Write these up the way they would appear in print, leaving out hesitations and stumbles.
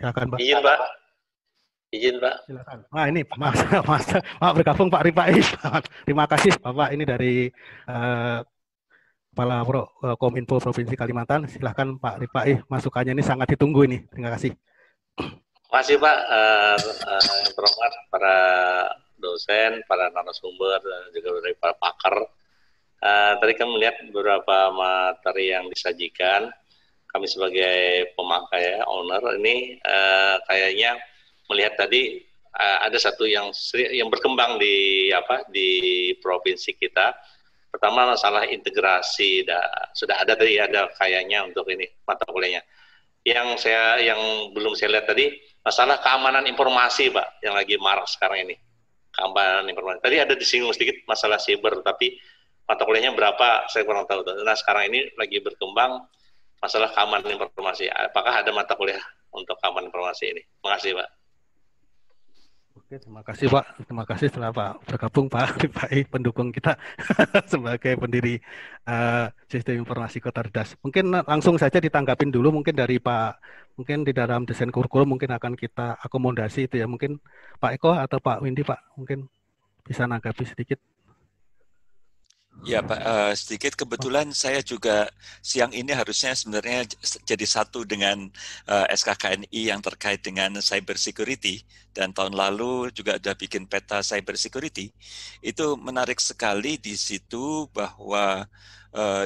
Silakan, Pak. Izin, Pak. Izin, Pak. Silakan. Nah, ini Pak bergabung Pak Rifai. Terima kasih Bapak ini dari Kepala Kominfo Provinsi Kalimantan. Silakan Pak Rifai, masukannya ini sangat ditunggu ini. Terima kasih. Terima kasih Pak, yang terhormat para dosen, para narasumber, dan juga dari para pakar. Tadi kami melihat beberapa materi yang disajikan. Kami sebagai pemakai owner ini kayaknya melihat tadi ada satu yang berkembang di provinsi kita. Pertama masalah integrasi, sudah ada tadi, ada kayaknya untuk ini mata kuliahnya. Yang belum saya lihat tadi masalah keamanan informasi, Pak, yang lagi marak sekarang ini. Keamanan informasi. Tadi ada disinggung sedikit masalah siber, tapi mata kuliahnya berapa saya kurang tahu. Nah, sekarang ini lagi berkembang masalah keamanan informasi. Apakah ada mata kuliah untuk keamanan informasi ini? Terima kasih, Pak. Oke, terima kasih Pak. Terima kasih setelah Pak bergabung Pak Rifai, pendukung kita sebagai pendiri Sistem Informasi Kota Cerdas. Mungkin langsung saja ditanggapin dulu mungkin dari Pak, mungkin di dalam desain kurikulum mungkin akan kita akomodasi itu ya. Mungkin Pak Eko atau Pak Windy Pak, mungkin bisa nanggapi sedikit. Ya Pak, sedikit kebetulan saya juga siang ini harusnya sebenarnya jadi satu dengan SKKNI yang terkait dengan cyber security, dan tahun lalu juga ada bikin peta cyber security. Itu menarik sekali di situ bahwa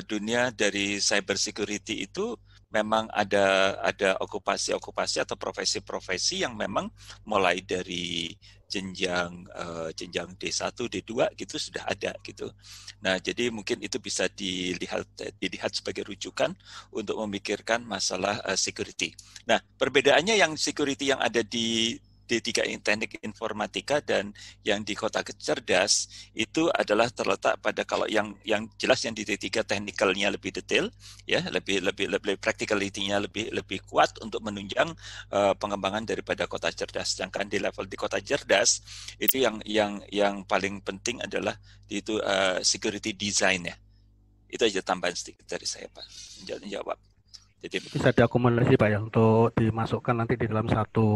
dunia dari cyber security itu memang ada okupasi-okupasi atau profesi-profesi yang memang mulai dari jenjang D1, D2 gitu sudah ada gitu. Nah, jadi mungkin itu bisa dilihat sebagai rujukan untuk memikirkan masalah security. Nah, perbedaannya yang security yang ada di D3 Teknik Informatika dan yang di Kota Cerdas itu adalah terletak pada, kalau yang jelas yang di D3 technical-nya lebih detail ya, lebih practicality-nya lebih kuat untuk menunjang pengembangan daripada Kota Cerdas. Sedangkan di level di Kota Cerdas itu yang paling penting adalah itu security design ya. Itu aja tambahan sedikit dari saya Pak. Menjawab. Jadi bisa diakomodasi Pak ya untuk dimasukkan nanti di dalam satu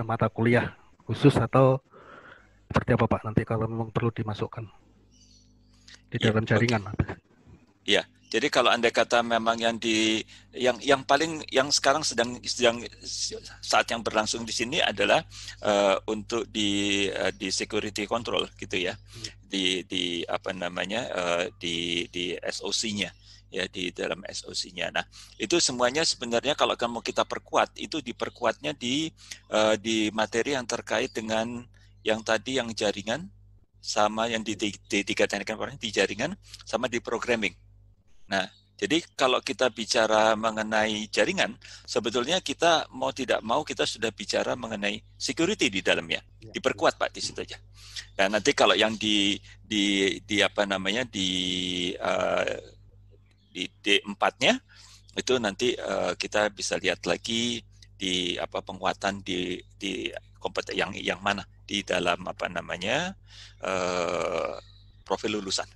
mata kuliah khusus atau seperti apa Pak nanti kalau memang perlu dimasukkan di dalam jaringan. Ya, jadi kalau Anda kata memang yang sekarang sedang saat yang berlangsung di sini adalah untuk di security control gitu ya. Di SOC-nya. Ya, di dalam SOC-nya. Nah, itu semuanya sebenarnya kalau mau kita perkuat, itu diperkuatnya di materi yang terkait dengan yang tadi yang jaringan, sama yang di tiga teknik informasi di jaringan, sama di programming. Nah, jadi kalau kita bicara mengenai jaringan, sebetulnya kita mau tidak mau kita sudah bicara mengenai security di dalamnya. Diperkuat Pak di situ aja. Dan nanti kalau yang di D4-nya itu nanti kita bisa lihat lagi di penguatan di kompeten yang mana di dalam profil lulusan.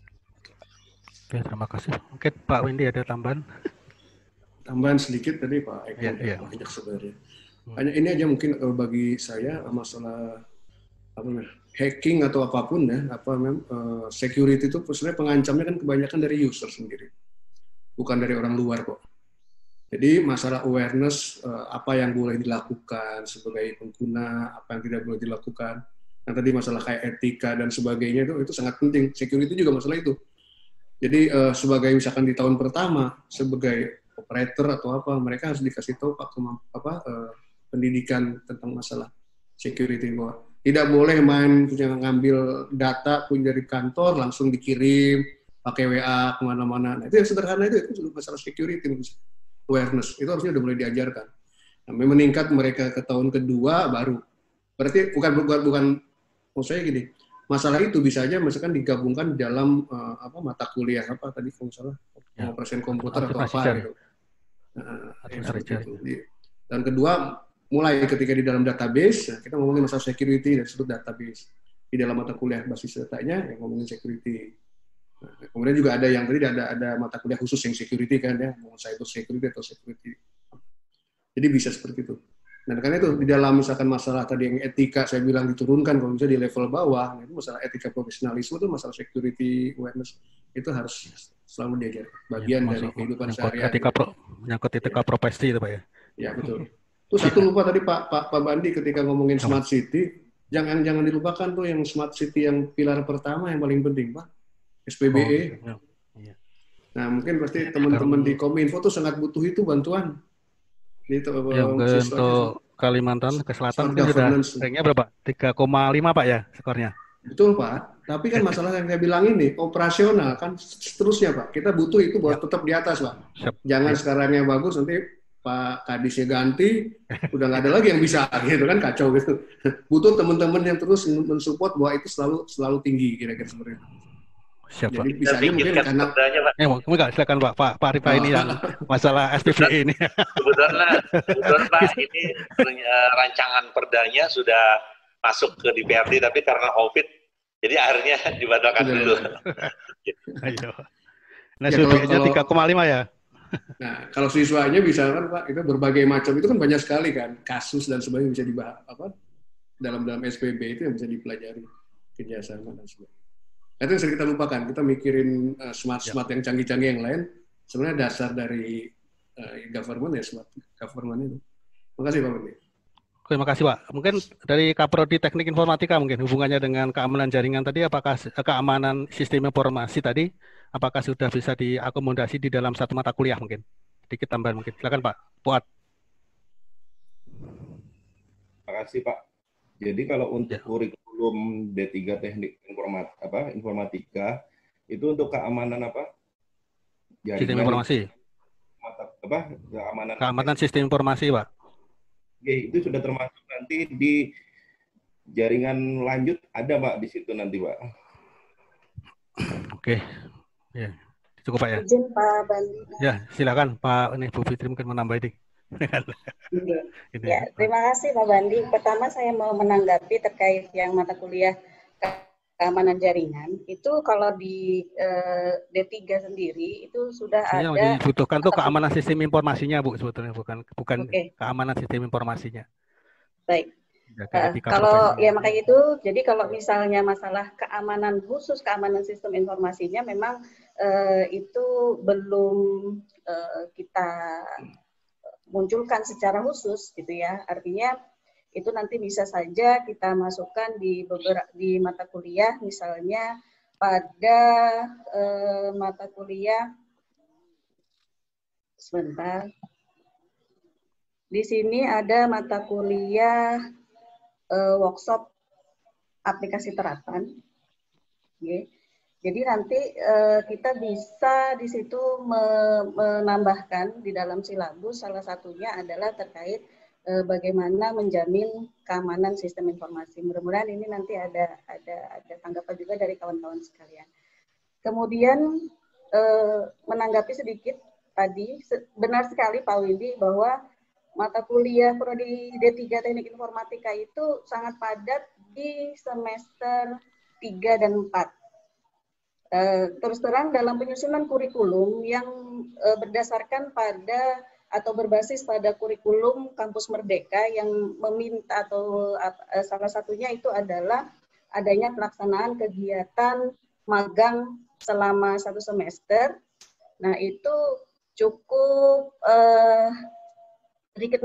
Oke, terima kasih. Mungkin Pak Windy ada tambahan? Tambahan sedikit tadi Pak Eko banyak sebenarnya. Hanya ini aja mungkin bagi saya masalah hacking atau apapun ya, security itu sebenarnya pengancamnya kan kebanyakan dari user sendiri. Bukan dari orang luar kok. Jadi masalah awareness apa yang boleh dilakukan sebagai pengguna, apa yang tidak boleh dilakukan. Nah tadi masalah kayak etika dan sebagainya itu sangat penting. Security juga masalah itu. Jadi sebagai misalkan di tahun pertama sebagai operator atau apa, mereka harus dikasih tahu pendidikan tentang masalah security bahwa tidak boleh ngambil data punya dari kantor langsung dikirim pakai WA kemana-mana. Nah, itu yang sederhana itu masalah security, awareness. Itu harusnya udah mulai diajarkan. Nah, meningkat mereka ke tahun kedua baru. Berarti bukan maksudnya gini, masalah itu bisa aja misalkan digabungkan dalam mata kuliah apa tadi kalau salah operasi komputer atau apa gitu. Dan kedua, mulai ketika di dalam database, kita ngomongin masalah security dan disebut database. Di dalam mata kuliah basis datanya yang ngomongin security. Nah, kemudian juga ada yang tadi ada mata kuliah khusus yang security kan ya, mau cyber security atau security. Jadi bisa seperti itu. Nah, karena itu di dalam misalkan masalah tadi yang etika saya bilang diturunkan kalau bisa di level bawah, itu masalah etika profesionalisme itu masalah security awareness itu harus selalu diajarkan. Bagian dari kehidupan sehari-hari. Menyangkut etika profesi itu Pak ya. Ya betul. Terus satu lupa tadi Pak Bandi ketika ngomongin smart city, jangan dilupakan tuh yang smart city yang pilar pertama yang paling penting Pak, SPBE. Nah mungkin pasti teman-teman di Kominfo tuh sangat butuh itu bantuan. Untuk Kalimantan ke Selatan mungkin sudah ranknya berapa? 3,5 Pak ya skornya. Betul Pak. Tapi kan masalah yang saya bilang ini operasional kan seterusnya Pak. Kita butuh itu buat tetap di atas Pak. Jangan sekarangnya bagus nanti Pak Kadisnya ganti, udah nggak ada lagi yang bisa gitu kan kacau gitu. Butuh teman-teman yang terus mensupport bahwa itu selalu tinggi kira-kira seperti itu. Siap, jadi bisa aja mungkin karena enggak silakan Pak Rifa ini yang masalah SPBE ini. Kebetulan Pak ini rancangan perdanya sudah masuk ke DPRD tapi karena COVID jadi akhirnya dibatalkan dulu. Ayo. Nah, SPBE-nya 3,5 ya. Nah, kalau siswanya bisa kan Pak, itu berbagai macam itu kan banyak sekali kan kasus dan sebagainya bisa dibahas dalam SPB itu yang bisa dipelajari kerjasama dan sebagainya. Itu yang sering kita lupakan. Kita mikirin smart yang canggih-canggih yang lain. Sebenarnya dasar dari government ya smart government itu. Terima kasih Pak Budi. Terima kasih Pak. Mungkin dari Kaprodi Teknik Informatika mungkin hubungannya dengan keamanan jaringan tadi, apakah keamanan sistem informasi tadi, apakah sudah bisa diakomodasi di dalam satu mata kuliah mungkin? Sedikit tambahan mungkin. Silakan Pak. Fuad. Terima kasih Pak. Jadi kalau untuk kurikulum D3 Teknik Informatika itu untuk keamanan jaringan, sistem informasi. Keamanan sistem informasi, Pak. Oke, itu sudah termasuk nanti di jaringan lanjut ada Pak di situ nanti Pak. Oke. Ya. Cukup Pak ya. Izin Pak Bandi. Ya, silakan Pak Bu Fitri mungkin menambah ini. Ya, terima kasih Pak Bandi. Pertama saya mau menanggapi terkait yang mata kuliah keamanan jaringan. Itu kalau di D3 sendiri itu sudah ada. Yang dibutuhkan tuh keamanan sistem informasinya Bu sebetulnya bukan keamanan sistem informasinya. Baik. Kalau ya makanya itu, jadi kalau misalnya masalah keamanan khusus keamanan sistem informasinya memang itu belum kita munculkan secara khusus gitu ya. Artinya itu nanti bisa saja kita masukkan di mata kuliah, misalnya pada mata kuliah sebentar. Di sini ada mata kuliah workshop aplikasi terapan. Okay. Jadi nanti kita bisa di situ menambahkan di dalam silabus, salah satunya adalah terkait bagaimana menjamin keamanan sistem informasi. Mudah-mudahan ini nanti ada tanggapan juga dari kawan-kawan sekalian. Kemudian menanggapi sedikit tadi, benar sekali Pak Windy bahwa mata kuliah prodi D3 Teknik Informatika itu sangat padat di semester 3 dan 4. Terus terang dalam penyusunan kurikulum yang berdasarkan pada atau berbasis pada kurikulum Kampus Merdeka yang meminta atau salah satunya itu adalah adanya pelaksanaan kegiatan magang selama 1 semester. Nah itu cukup sedikit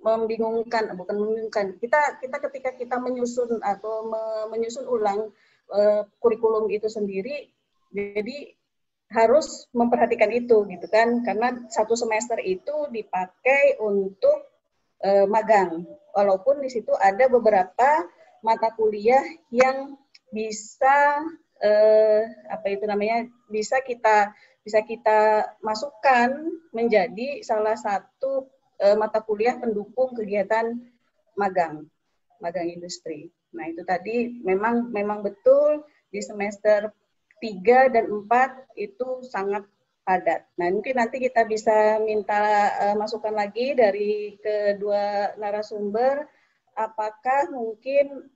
membingungkan, bukan membingungkan. Kita ketika kita menyusun atau menyusun ulang kurikulum itu sendiri, jadi harus memperhatikan itu gitu kan, karena 1 semester itu dipakai untuk magang, walaupun di situ ada beberapa mata kuliah yang bisa bisa kita masukkan menjadi salah satu mata kuliah pendukung kegiatan magang industri. Nah, itu tadi memang betul di semester 3 dan 4 itu sangat padat. Nah, mungkin nanti kita bisa minta masukan lagi dari kedua narasumber, apakah mungkin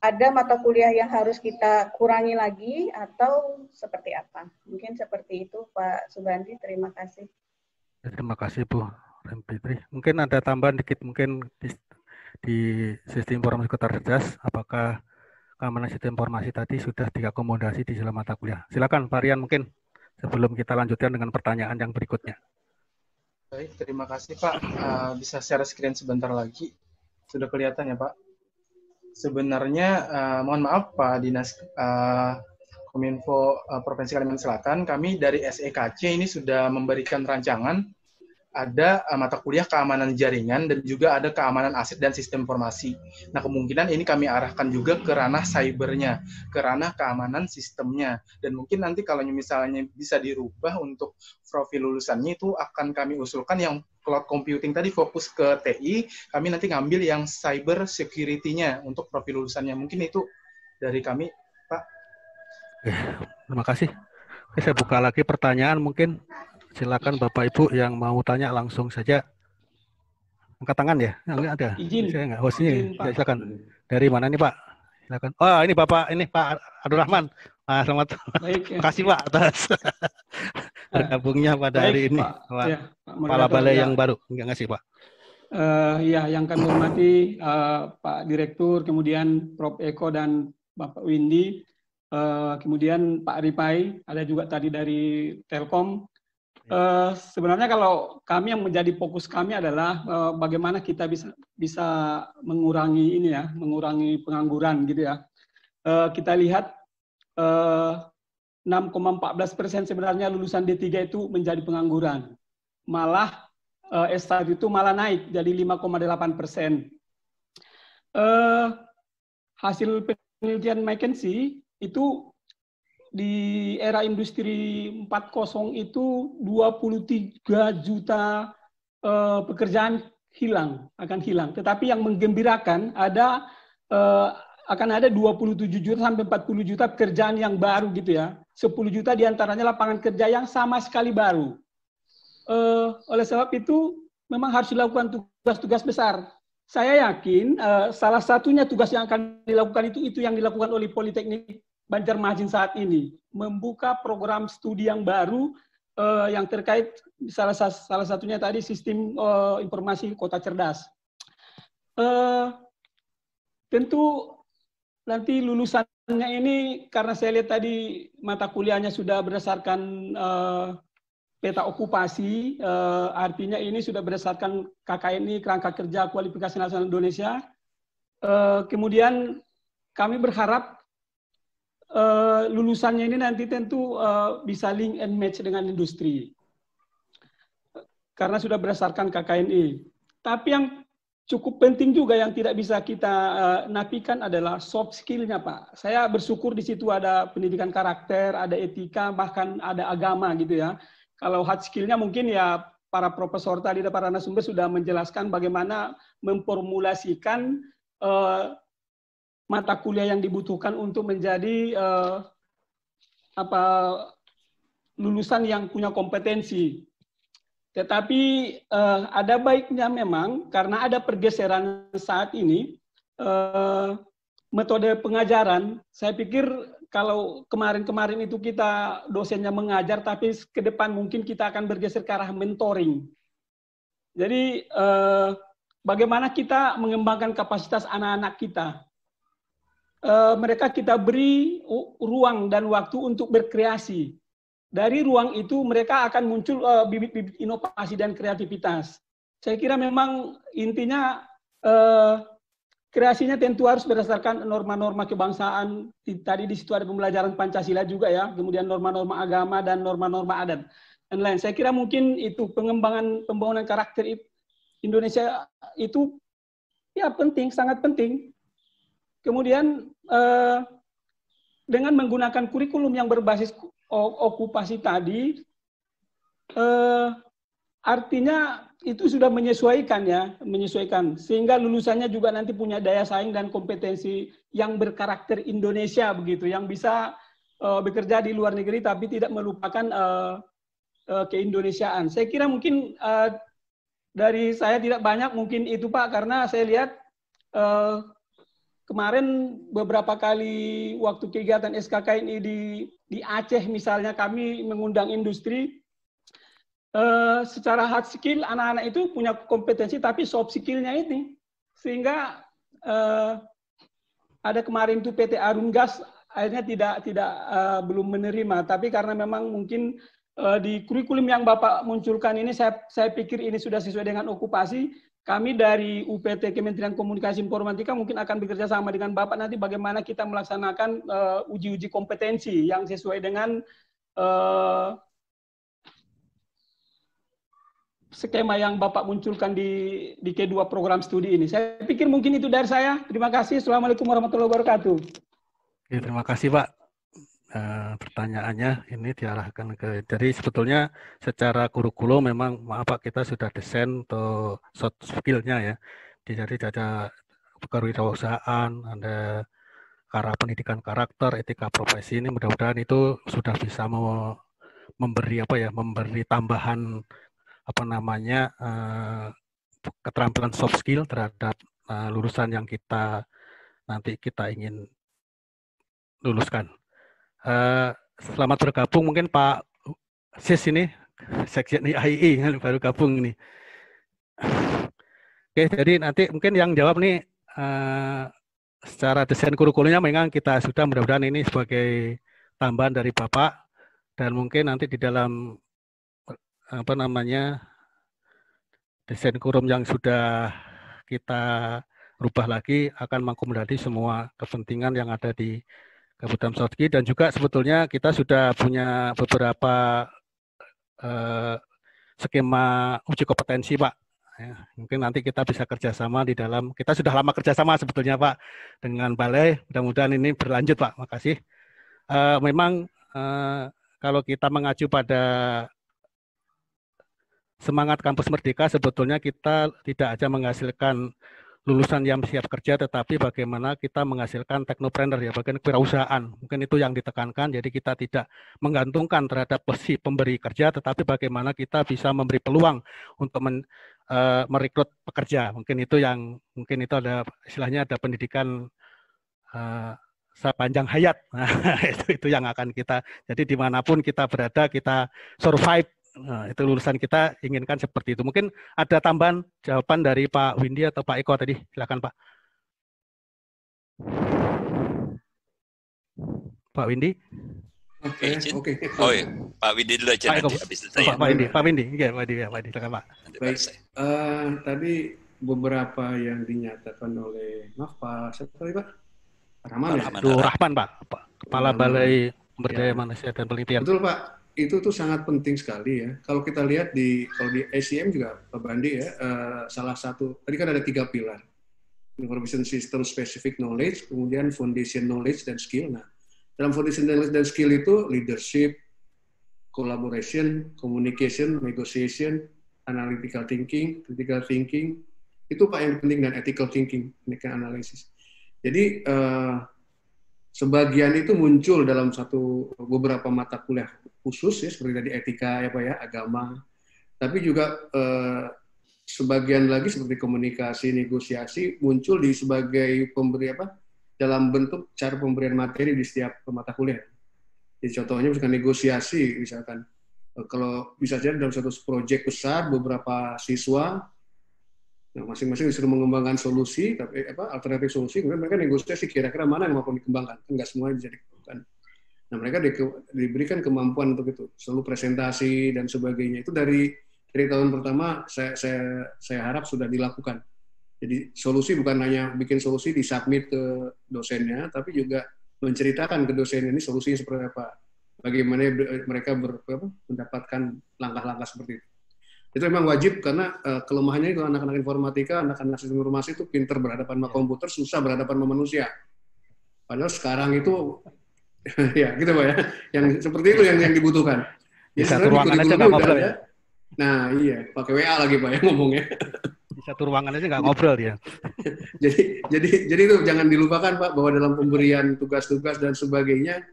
ada mata kuliah yang harus kita kurangi lagi atau seperti apa? Mungkin seperti itu Pak Subandi, terima kasih. Terima kasih Bu MP3. Mungkin ada tambahan dikit, mungkin di sistem informasi kota cerdas, apakah keamanan sistem informasi tadi sudah diakomodasi di dalam mata kuliah? Silakan Pak Rian, mungkin sebelum kita lanjutkan dengan pertanyaan yang berikutnya. Baik, terima kasih Pak. Bisa share screen sebentar lagi. Sudah kelihatan ya Pak? Sebenarnya, mohon maaf Pak Dinas Kominfo Provinsi Kalimantan Selatan, kami dari SEKC ini sudah memberikan rancangan, ada mata kuliah keamanan jaringan dan juga ada keamanan aset dan sistem informasi. Nah, kemungkinan ini kami arahkan juga ke ranah cybernya, ke ranah keamanan sistemnya. Dan mungkin nanti kalau misalnya bisa dirubah untuk profil lulusannya itu akan kami usulkan yang cloud computing tadi fokus ke TI, kami nanti ngambil yang cyber security-nya untuk profil lulusannya. Mungkin itu dari kami, Pak. Terima kasih. Oke, saya buka lagi pertanyaan mungkin. Silakan Bapak Ibu yang mau tanya langsung saja. Angkat tangan ya? Enggak ada. Izin. Saya enggak hostnya. Izin, Pak. Silakan. Dari mana nih Pak? Silakan. Oh, ini Bapak, ini Pak Abdurrahman. Selamat. Baik. Ya. Terima kasih Pak atas bergabungnya pada hari ini. Pak, ya, Kepala Balai yang baru. Enggak ngasih Pak. Ya, yang kami hormati Pak Direktur, kemudian Prof. Eko dan Bapak Windy, kemudian Pak Ripai, ada juga tadi dari Telkom. Sebenarnya kalau kami yang menjadi fokus kami adalah bagaimana kita bisa mengurangi ini ya, mengurangi pengangguran gitu ya. Kita lihat 6,14% sebenarnya lulusan D3 itu menjadi pengangguran. Malah S1 itu malah naik jadi 5,8%. Hasil penelitian McKinsey itu di era industri 4.0 itu 23 juta pekerjaan akan hilang. Tetapi yang menggembirakan akan ada 27 juta sampai 40 juta pekerjaan yang baru gitu ya. 10 juta diantaranya lapangan kerja yang sama sekali baru. Oleh sebab itu memang harus dilakukan tugas-tugas besar. Saya yakin salah satunya tugas yang akan dilakukan itu yang dilakukan oleh Politeknik Banjarmasin saat ini, membuka program studi yang baru yang terkait salah satunya tadi sistem informasi kota cerdas. Tentu nanti lulusannya ini karena saya lihat tadi mata kuliahnya sudah berdasarkan peta okupasi, artinya ini sudah berdasarkan KKNI, Kerangka Kerja Kualifikasi Nasional Indonesia. Kemudian kami berharap lulusannya ini nanti tentu bisa link and match dengan industri karena sudah berdasarkan KKNI. Tapi yang cukup penting juga yang tidak bisa kita nafikan adalah soft skill-nya, Pak. Saya bersyukur di situ ada pendidikan karakter, ada etika, bahkan ada agama gitu ya. Kalau hard skill-nya mungkin ya para profesor tadi dan para narasumber sudah menjelaskan bagaimana memformulasikan mata kuliah yang dibutuhkan untuk menjadi lulusan yang punya kompetensi. Tetapi ada baiknya memang karena ada pergeseran saat ini metode pengajaran. Saya pikir kalau kemarin-kemarin itu kita dosennya mengajar, tapi ke depan mungkin kita akan bergeser ke arah mentoring. Jadi bagaimana kita mengembangkan kapasitas anak-anak kita. Mereka kita beri ruang dan waktu untuk berkreasi. Dari ruang itu mereka akan muncul bibit-bibit inovasi dan kreativitas. Saya kira memang intinya kreasinya tentu harus berdasarkan norma-norma kebangsaan. Tadi di situ ada pembelajaran Pancasila juga ya, kemudian norma-norma agama dan norma-norma adat dan lain. Saya kira mungkin itu pembangunan karakter Indonesia itu ya penting, sangat penting. Kemudian dengan menggunakan kurikulum yang berbasis okupasi tadi, artinya itu sudah menyesuaikan sehingga lulusannya juga nanti punya daya saing dan kompetensi yang berkarakter Indonesia begitu, yang bisa bekerja di luar negeri tapi tidak melupakan keindonesiaan. Saya kira mungkin dari saya tidak banyak mungkin itu Pak, karena saya lihat kemarin beberapa kali waktu kegiatan SKKNI di Aceh misalnya kami mengundang industri. secara hard skill anak-anak itu punya kompetensi, tapi soft skill-nya ini sehingga ada kemarin tuh PT Arungas akhirnya tidak belum menerima, tapi karena memang mungkin di kurikulum yang Bapak munculkan ini saya pikir ini sudah sesuai dengan okupasi. Kami dari UPT Kementerian Komunikasi Informatika mungkin akan bekerja sama dengan Bapak nanti bagaimana kita melaksanakan uji-uji kompetensi yang sesuai dengan skema yang Bapak munculkan di kedua program studi ini. Saya pikir mungkin itu dari saya. Terima kasih. Assalamualaikum warahmatullahi wabarakatuh. Ya, terima kasih Pak. Pertanyaannya ini diarahkan ke, jadi sebetulnya secara kurikulum memang maaf Pak, kita sudah desain untuk soft skill-nya ya. Jadi ada kewirausahaan, ada pendidikan karakter, etika profesi, ini mudah-mudahan itu sudah bisa memberi memberi tambahan keterampilan soft skill terhadap lulusan yang nanti kita ingin luluskan. Selamat bergabung mungkin Pak Sis ini, Sekjen IAII baru gabung ini. Oke, jadi nanti mungkin yang jawab nih secara desain kurikulumnya memang kita sudah, mudah-mudahan ini sebagai tambahan dari Bapak, dan mungkin nanti di dalam desain kurikulum yang sudah kita rubah lagi akan mengakomodir semua kepentingan yang ada di Kabupaten Sotki, dan juga sebetulnya kita sudah punya beberapa skema uji kompetensi Pak. Ya, mungkin nanti kita bisa kerjasama di dalam, kita sudah lama kerjasama sebetulnya Pak dengan Balai, mudah-mudahan ini berlanjut Pak. Makasih. Memang kalau kita mengacu pada semangat Kampus Merdeka, sebetulnya kita tidak aja menghasilkan lulusan yang siap kerja, tetapi bagaimana kita menghasilkan teknopreneur ya, bagian kewirausahaan. Mungkin itu yang ditekankan, jadi kita tidak menggantungkan terhadap si pemberi kerja, tetapi bagaimana kita bisa memberi peluang untuk merekrut pekerja. Mungkin itu ada istilahnya, ada pendidikan sepanjang hayat. Nah, itu yang akan kita, jadi dimanapun kita berada, kita survive. Nah, itu lulusan kita inginkan seperti itu. Mungkin ada tambahan jawaban dari Pak Windy atau Pak Eko tadi. Silakan Pak. Pak Windy. Oke. Oh iya, Pak Windy dulu aja nanti habis itu saya. Pak Windy. Iya, Pak Windy. Silakan Pak. Baik. Tadi beberapa yang dinyatakan oleh, maaf Pak, siapa tadi Pak? Rahman Pak. Kepala Balai Pemberdayaan Manusia dan Penelitian. Betul Pak. Itu tuh sangat penting sekali ya. Kalau kita lihat kalau di ACM juga Pak Bandi ya, salah satu tadi kan ada 3 pilar. Information System Specific Knowledge, kemudian Foundation Knowledge dan Skill. Nah, dalam Foundation Knowledge dan Skill itu leadership, collaboration, communication, negotiation, analytical thinking, critical thinking, itu Pak yang penting, dan ethical thinking, technical analysis. Jadi sebagian itu muncul dalam beberapa mata kuliah khusus ya, seperti tadi etika ya Pak ya, agama. Tapi juga sebagian lagi seperti komunikasi, negosiasi muncul sebagai pemberi dalam bentuk cara pemberian materi di setiap mata kuliah. Jadi contohnya misalkan negosiasi, misalkan kalau bisa jadi dalam satu proyek besar beberapa siswa, nah masing-masing disuruh mengembangkan solusi, tapi alternatif solusi, kemudian mereka negosiasi kira-kira mana yang mau dikembangkan. Enggak semuanya bisa dikembangkan. Nah, mereka diberikan kemampuan untuk itu, selalu presentasi dan sebagainya. Itu dari tahun pertama saya harap sudah dilakukan. Jadi solusi bukan hanya bikin solusi disubmit ke dosennya, tapi juga menceritakan ke dosen ini solusinya seperti apa. Bagaimana mereka mendapatkan langkah-langkah seperti itu. Itu memang wajib, karena kelemahannya itu anak-anak informatika, anak-anak sistem informasi itu pinter berhadapan sama komputer, susah berhadapan sama manusia. Padahal sekarang itu ya gitu Pak ya, yang seperti itu yang dibutuhkan. Di satu ruangan aja nggak ngobrol ya. Nah iya, pakai WA lagi Pak ya ngomongnya. Di satu ruangan aja nggak ngobrol dia. jadi itu jangan dilupakan Pak, bahwa dalam pemberian tugas-tugas dan sebagainya,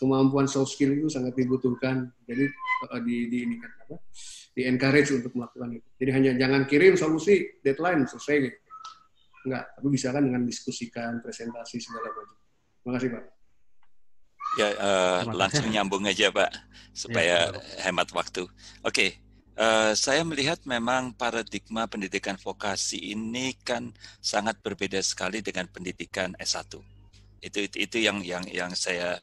kemampuan soft skill itu sangat dibutuhkan. Jadi di encourage untuk melakukan itu. Jadi jangan kirim solusi deadline selesai gitu. Enggak, tapi bisa kan dengan diskusikan, presentasi segala macam. Terima kasih Pak. Ya, langsung nyambung aja Pak, supaya hemat waktu. Oke, Saya melihat memang paradigma pendidikan vokasi ini kan sangat berbeda sekali dengan pendidikan S1. Itu yang saya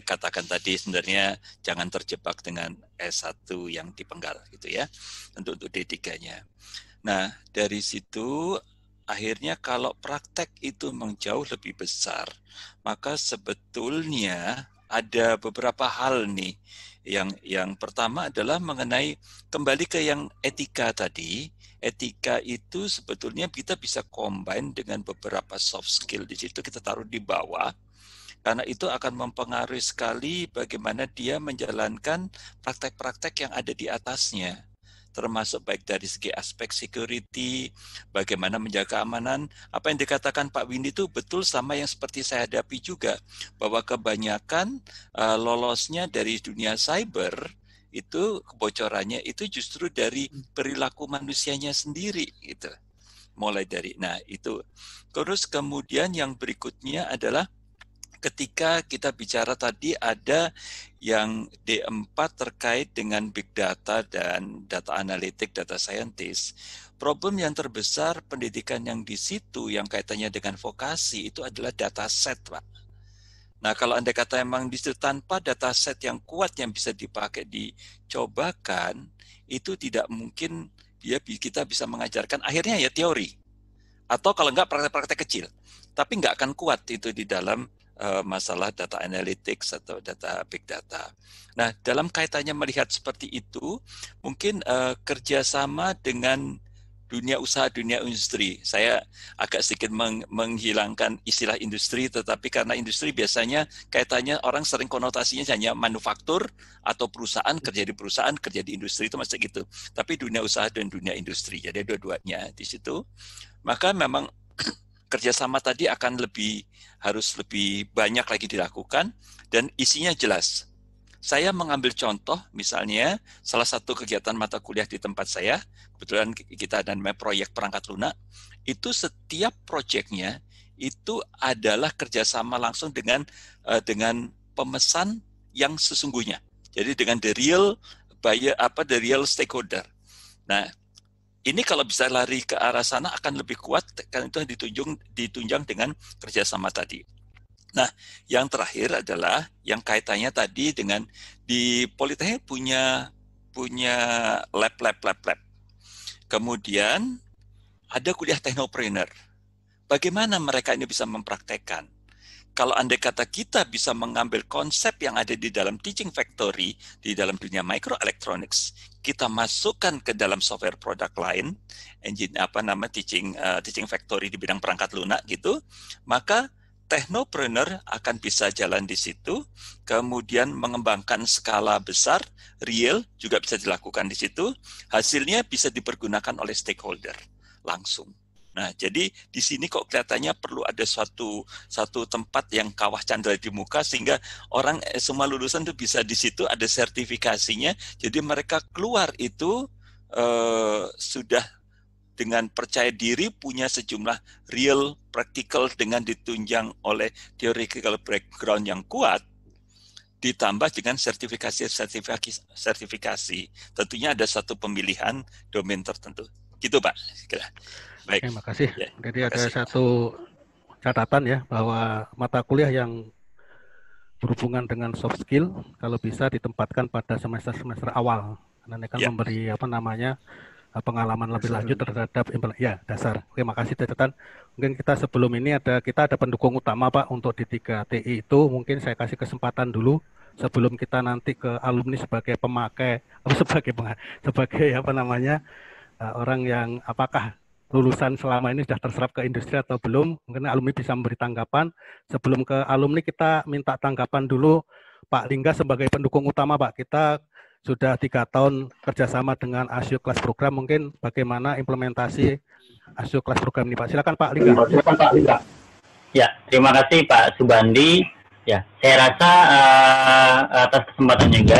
katakan tadi, sebenarnya jangan terjebak dengan S1 yang dipenggal gitu ya untuk D3-nya. Nah, dari situ akhirnya kalau praktek itu memang jauh lebih besar, maka sebetulnya ada beberapa hal nih. Yang pertama adalah mengenai kembali ke yang etika tadi. Etika itu sebetulnya kita bisa combine dengan beberapa soft skill di situ, kita taruh di bawah, karena itu akan mempengaruhi sekali bagaimana dia menjalankan praktek-praktek yang ada di atasnya, termasuk baik dari segi aspek security, bagaimana menjaga keamanan. Apa yang dikatakan Pak Windy itu betul sama yang seperti saya hadapi juga, bahwa kebanyakan lolosnya dari dunia cyber itu kebocorannya itu justru dari perilaku manusianya sendiri gitu. Mulai dari itu. Terus kemudian yang berikutnya adalah ketika kita bicara tadi ada yang D4 terkait dengan big data dan data analitik, data scientist. Problem yang terbesar pendidikan yang di situ yang kaitannya dengan vokasi itu adalah data set, Pak. Nah, kalau Anda kata memang di situ tanpa data set yang kuat yang bisa dipakai dicobakan, itu tidak mungkin kita bisa mengajarkan, akhirnya ya teori. Atau kalau enggak praktek-praktek kecil. Tapi enggak akan kuat itu di dalam masalah data analytics atau data big data. Nah, dalam kaitannya melihat seperti itu, mungkin kerjasama dengan dunia usaha, dunia industri. Saya agak sedikit menghilangkan istilah industri, tetapi karena industri biasanya kaitannya orang sering konotasinya hanya manufaktur atau perusahaan, kerja di perusahaan, kerja di industri, itu masih gitu. Tapi dunia usaha dan dunia industri, jadi dua-duanya di situ. Maka memang kerjasama tadi akan harus lebih banyak lagi dilakukan dan isinya jelas. Saya mengambil contoh, misalnya salah satu kegiatan mata kuliah di tempat saya, kebetulan kita ada namanya proyek perangkat lunak, itu setiap proyeknya itu adalah kerjasama langsung dengan pemesan yang sesungguhnya. Jadi dengan the real buyer, the real stakeholder. Nah, ini kalau bisa lari ke arah sana akan lebih kuat, karena itu ditunjang dengan kerjasama tadi. Nah, yang terakhir adalah yang kaitannya tadi dengan di Politeknik punya lab. Kemudian ada kuliah teknopreneur. Bagaimana mereka ini bisa mempraktekkan? Kalau andai kata kita bisa mengambil konsep yang ada di dalam teaching factory, di dalam dunia microelectronics, kita masukkan ke dalam software produk lain, teaching factory di bidang perangkat lunak gitu, maka technopreneur akan bisa jalan di situ, kemudian mengembangkan skala besar, real juga bisa dilakukan di situ, hasilnya bisa dipergunakan oleh stakeholder langsung. Nah, jadi di sini kok kelihatannya perlu ada suatu tempat yang kawah candra di muka, sehingga orang semua lulusan itu bisa di situ ada sertifikasinya, jadi mereka keluar itu sudah dengan percaya diri, punya sejumlah real practical dengan ditunjang oleh theoretical background yang kuat, ditambah dengan sertifikasi. Tentunya ada satu pemilihan domain tertentu. Gitu, Pak. Baik. Terima kasih. Ya, jadi ada satu catatan ya, bahwa mata kuliah yang berhubungan dengan soft skill kalau bisa ditempatkan pada semester-semester awal. Karena ini kan memberi pengalaman lebih lanjut terhadap dasar. Oke, makasih catatan. Mungkin kita sebelum ini kita ada pendukung utama, Pak, untuk di 3TI itu. Mungkin saya kasih kesempatan dulu sebelum kita nanti ke alumni sebagai pemakai, sebagai orang yang apakah lulusan selama ini sudah terserap ke industri atau belum. Mungkin alumni bisa memberi tanggapan. Sebelum ke alumni kita minta tanggapan dulu Pak Lingga sebagai pendukung utama, Pak. Kita sudah 3 tahun kerjasama dengan ASIO Class Program, mungkin bagaimana implementasi ASIO Class Program ini, Pak? Silakan Pak Lingga. Ya, terima kasih Pak Subandi. Ya, saya rasa atas kesempatan juga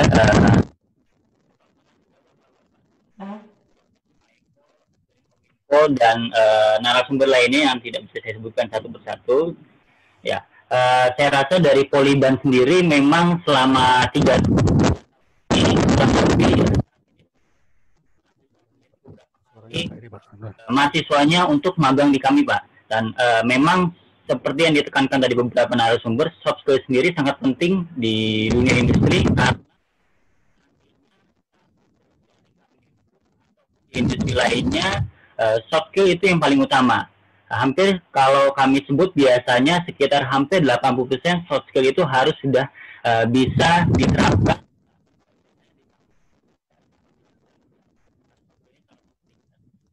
dan narasumber lainnya yang tidak bisa saya sebutkan satu persatu. Ya, saya rasa dari Poliban sendiri memang selama 3 tahun mahasiswanya untuk magang di kami, Pak. Dan memang seperti yang ditekankan dari beberapa narasumber, soft skill sendiri sangat penting di dunia industri. Industri lainnya, soft skill itu yang paling utama. Hampir kalau kami sebut biasanya sekitar hampir 80% soft skill itu harus sudah bisa diterapkan.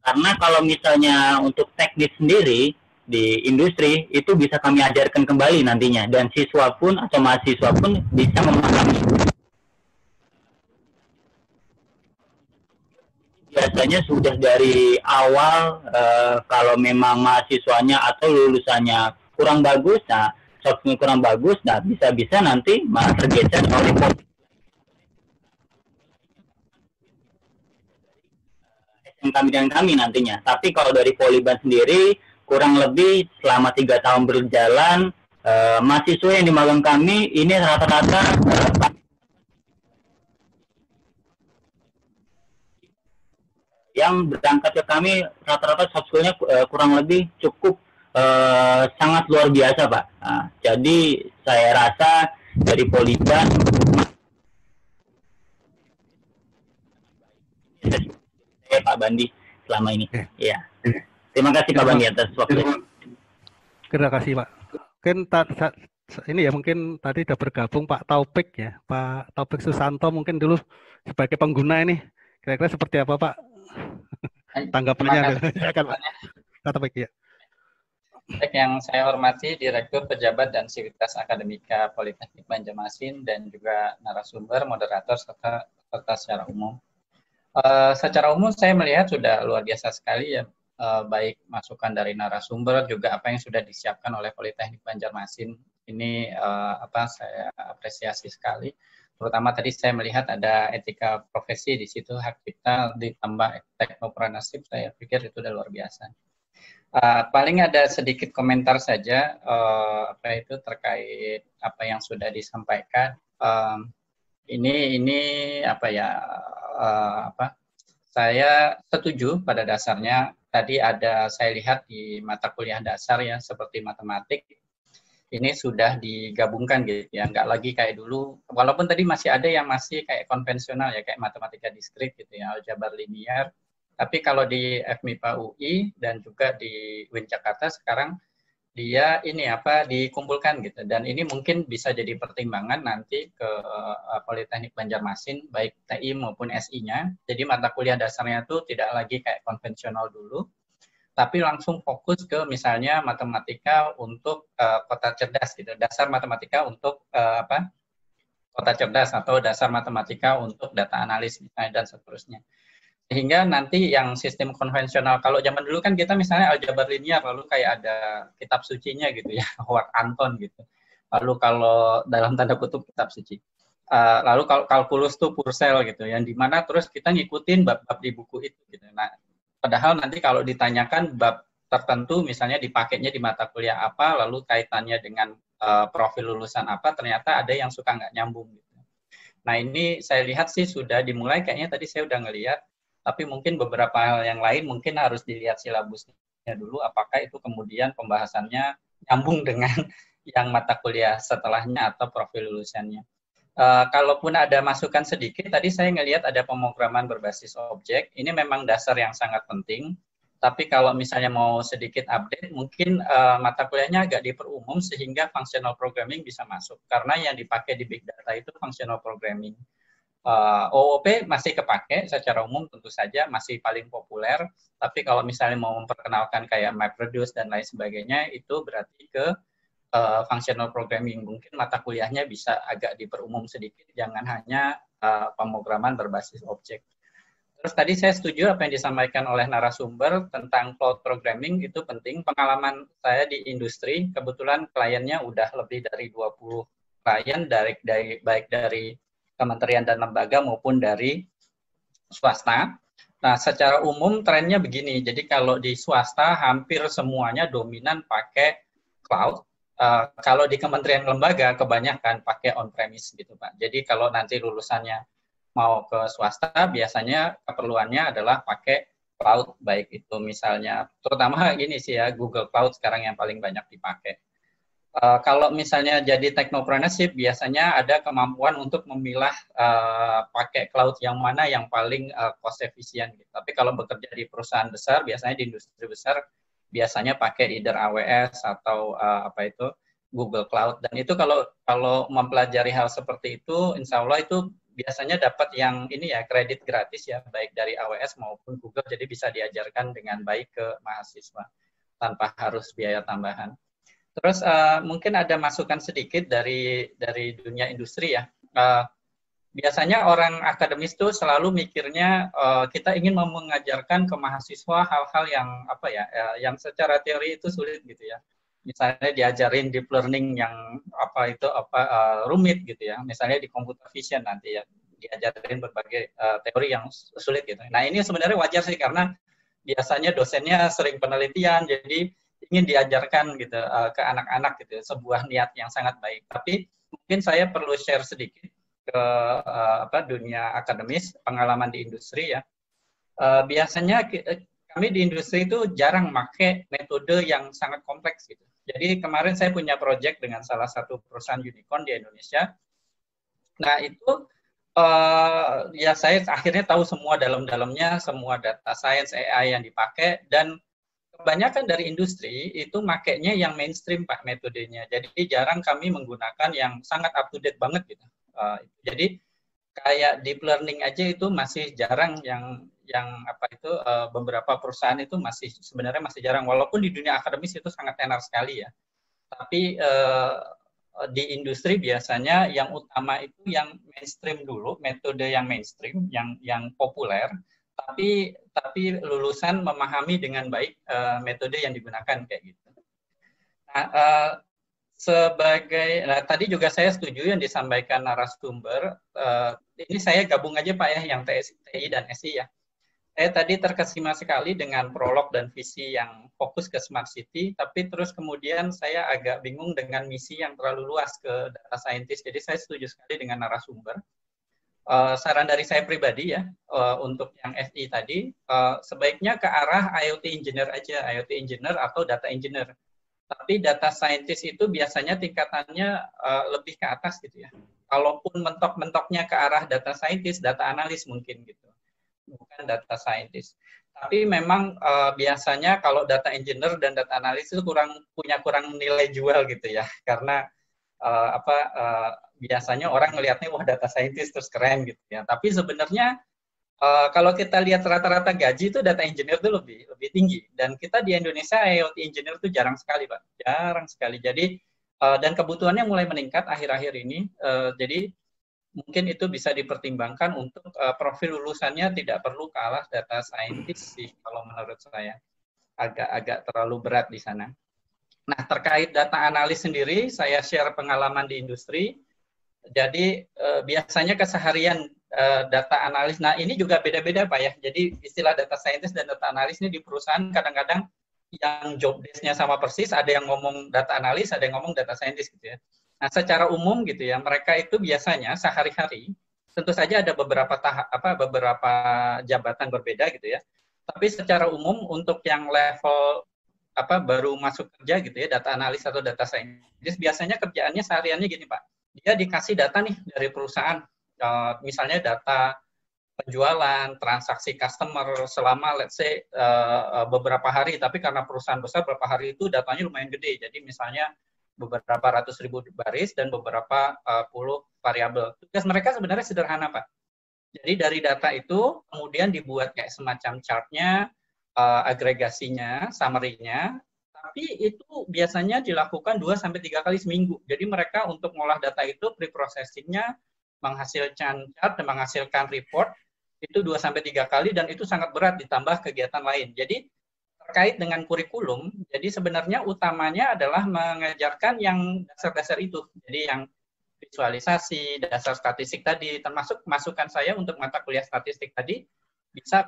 Karena kalau misalnya untuk teknis sendiri di industri itu bisa kami ajarkan kembali nantinya, dan siswa pun atau mahasiswa pun bisa memahami. Biasanya sudah dari awal kalau memang mahasiswanya atau lulusannya kurang bagus, nah soft skill kurang bagus, nah bisa-bisa nanti malah tergeser oleh kami nantinya. Tapi kalau dari Poliban sendiri kurang lebih selama 3 tahun berjalan, mahasiswa yang di magang kami ini rata-rata yang berangkat ke kami rata-rata soft skill-nya kurang lebih cukup sangat luar biasa, Pak. Nah, jadi saya rasa dari Poliban Pak Bandi selama ini. Ya. Terima kasih Pak Bandi atas waktunya. Terima kasih Pak. Mungkin ini ya mungkin tadi sudah bergabung Pak Taufik ya, Pak Taufik Susanto mungkin dulu sebagai pengguna ini kira-kira seperti apa Pak? Tanggapannya kan Pak Taufik ya. Baik, yang saya hormati Direktur Pejabat dan Sivitas Akademika Politeknik Banjarmasin dan juga narasumber, moderator serta secara umum. Secara umum saya melihat sudah luar biasa sekali ya. Baik masukan dari narasumber juga apa yang sudah disiapkan oleh Politeknik Banjarmasin ini saya apresiasi sekali. Terutama tadi saya melihat ada etika profesi di situ, hak cipta ditambah teknopreneurship, saya pikir itu udah luar biasa. Paling ada sedikit komentar saja terkait apa yang sudah disampaikan. Saya setuju pada dasarnya. Tadi saya lihat di mata kuliah dasar ya, seperti matematik, ini sudah digabungkan gitu ya, nggak lagi kayak dulu, walaupun tadi masih ada yang masih kayak konvensional ya, kayak matematika diskrit gitu ya, aljabar linier, tapi kalau di FMIPA UI dan juga di UIN Jakarta sekarang dia dikumpulkan gitu, dan ini mungkin bisa jadi pertimbangan nanti ke Politeknik Banjarmasin baik TI maupun SI-nya. Jadi mata kuliah dasarnya itu tidak lagi kayak konvensional dulu, tapi langsung fokus ke misalnya matematika untuk kota cerdas gitu, dasar matematika untuk kota cerdas atau dasar matematika untuk data analis misalnya dan seterusnya. Sehingga nanti yang sistem konvensional, kalau zaman dulu kan kita misalnya aljabar linier, lalu kayak ada kitab sucinya gitu ya, Howard Anton gitu. Lalu kalau dalam tanda kutip kitab suci. Lalu kalau kalkulus tuh Purcell gitu, yang dimana terus kita ngikutin bab-bab di buku itu gitu. Nah, padahal nanti kalau ditanyakan bab tertentu, misalnya dipakainya di mata kuliah apa, lalu kaitannya dengan profil lulusan apa, ternyata ada yang suka nggak nyambung gitu. Nah, ini saya lihat sih sudah dimulai, kayaknya tadi saya udah ngelihat. Tapi mungkin beberapa hal yang lain mungkin harus dilihat silabusnya dulu, apakah itu kemudian pembahasannya nyambung dengan yang mata kuliah setelahnya atau profil lulusannya. Kalaupun ada masukan sedikit, tadi saya ngelihat ada pemrograman berbasis objek, ini memang dasar yang sangat penting, tapi kalau misalnya mau sedikit update, mungkin mata kuliahnya agak diperumum sehingga functional programming bisa masuk, karena yang dipakai di big data itu functional programming. OOP masih kepake secara umum, tentu saja masih paling populer, tapi kalau misalnya mau memperkenalkan kayak MapReduce dan lain sebagainya, itu berarti ke functional programming. Mungkin mata kuliahnya bisa agak diperumum sedikit, jangan hanya pemrograman berbasis objek. Terus tadi saya setuju apa yang disampaikan oleh narasumber tentang cloud programming, itu penting. Pengalaman saya di industri, kebetulan kliennya udah lebih dari 20 klien, baik dari kementerian dan lembaga maupun dari swasta. Nah, secara umum trennya begini. Jadi kalau di swasta hampir semuanya dominan pakai cloud. Kalau di kementerian lembaga kebanyakan pakai on-premise gitu Pak. Jadi kalau nanti lulusannya mau ke swasta, biasanya keperluannya adalah pakai cloud, baik itu misalnya, terutama ini sih ya, Google Cloud sekarang yang paling banyak dipakai. Kalau misalnya jadi technopreneurship, biasanya ada kemampuan untuk memilah pakai cloud yang mana yang paling cost efisien. Gitu. Tapi kalau bekerja di perusahaan besar, biasanya di industri besar, biasanya pakai either AWS atau Google Cloud. Dan itu kalau mempelajari hal seperti itu, insya Allah itu biasanya dapat yang ini ya, kredit gratis ya, baik dari AWS maupun Google, jadi bisa diajarkan dengan baik ke mahasiswa tanpa harus biaya tambahan. Terus mungkin ada masukan sedikit dari dunia industri ya. Biasanya orang akademis tuh selalu mikirnya kita ingin mengajarkan ke mahasiswa hal-hal yang yang secara teori itu sulit gitu ya. Misalnya diajarin deep learning yang rumit gitu ya. Misalnya di computer vision nanti ya diajarin berbagai teori yang sulit gitu. Nah ini sebenarnya wajar sih karena biasanya dosennya sering penelitian, jadi ingin diajarkan gitu ke anak-anak gitu, sebuah niat yang sangat baik. Tapi mungkin saya perlu share sedikit ke dunia akademis, pengalaman di industri ya. Biasanya kami di industri itu jarang pakai metode yang sangat kompleks gitu. Jadi kemarin saya punya project dengan salah satu perusahaan unicorn di Indonesia. Nah itu ya saya akhirnya tahu semua dalam-dalamnya, semua data science, AI yang dipakai, dan kebanyakan dari industri itu makainya yang mainstream Pak metodenya. Jadi jarang kami menggunakan yang sangat up to date banget gitu. Jadi kayak deep learning aja itu masih jarang yang beberapa perusahaan itu sebenarnya masih jarang, walaupun di dunia akademis itu sangat tenar sekali ya. Tapi di industri biasanya yang utama itu yang mainstream dulu, metode yang mainstream, yang populer. Tapi lulusan memahami dengan baik metode yang digunakan kayak gitu. Nah, tadi juga saya setuju yang disampaikan narasumber. Ini saya gabung aja Pak ya, yang TI dan SI ya. Saya tadi terkesima sekali dengan prolog dan visi yang fokus ke smart city, tapi terus kemudian saya agak bingung dengan misi yang terlalu luas ke data scientist. Jadi saya setuju sekali dengan narasumber. Saran dari saya pribadi ya, untuk yang FI tadi, sebaiknya ke arah IoT engineer aja, IoT engineer atau data engineer. Tapi data scientist itu biasanya tingkatannya lebih ke atas gitu ya. Kalaupun mentok-mentoknya ke arah data scientist, data analis mungkin gitu, bukan data scientist. Tapi memang biasanya kalau data engineer dan data analis itu kurang nilai jual gitu ya, karena biasanya orang ngelihatnya wah data scientist terus keren gitu ya. Tapi sebenarnya kalau kita lihat rata-rata gaji itu data engineer itu lebih tinggi, dan kita di Indonesia IoT engineer itu jarang sekali Pak, jarang sekali. Jadi dan kebutuhannya mulai meningkat akhir-akhir ini. Jadi mungkin itu bisa dipertimbangkan untuk profil lulusannya tidak perlu kalah data scientist sih kalau menurut saya, agak terlalu berat di sana. Nah, terkait data analis sendiri, saya share pengalaman di industri. Jadi biasanya keseharian data analis, nah ini juga beda-beda Pak ya. Jadi istilah data scientist dan data analis ini di perusahaan kadang-kadang yang job desk-nya sama persis, ada yang ngomong data analis, ada yang ngomong data scientist gitu ya. Nah, secara umum gitu ya, mereka itu biasanya sehari-hari, tentu saja ada beberapa jabatan berbeda gitu ya. Tapi secara umum untuk yang level baru masuk kerja gitu ya, data analis atau data scientist, biasanya kerjaannya sehariannya gini Pak. Dia dikasih data nih dari perusahaan, misalnya data penjualan, transaksi customer selama let's say beberapa hari, tapi karena perusahaan besar beberapa hari itu datanya lumayan gede. Jadi misalnya beberapa ratus ribu baris dan beberapa puluh variabel. Tugas mereka sebenarnya sederhana Pak. Jadi dari data itu kemudian dibuat kayak semacam chart-nya, agregasinya, summary-nya, tapi itu biasanya dilakukan 2-3 kali seminggu. Jadi mereka untuk mengolah data itu pre-processing-nya, menghasilkan chart dan menghasilkan report itu 2-3 kali, dan itu sangat berat ditambah kegiatan lain. Jadi terkait dengan kurikulum, jadi sebenarnya utamanya adalah mengajarkan yang dasar-dasar itu. Jadi yang visualisasi, dasar statistik tadi, termasuk masukan saya untuk mata kuliah statistik tadi, bisa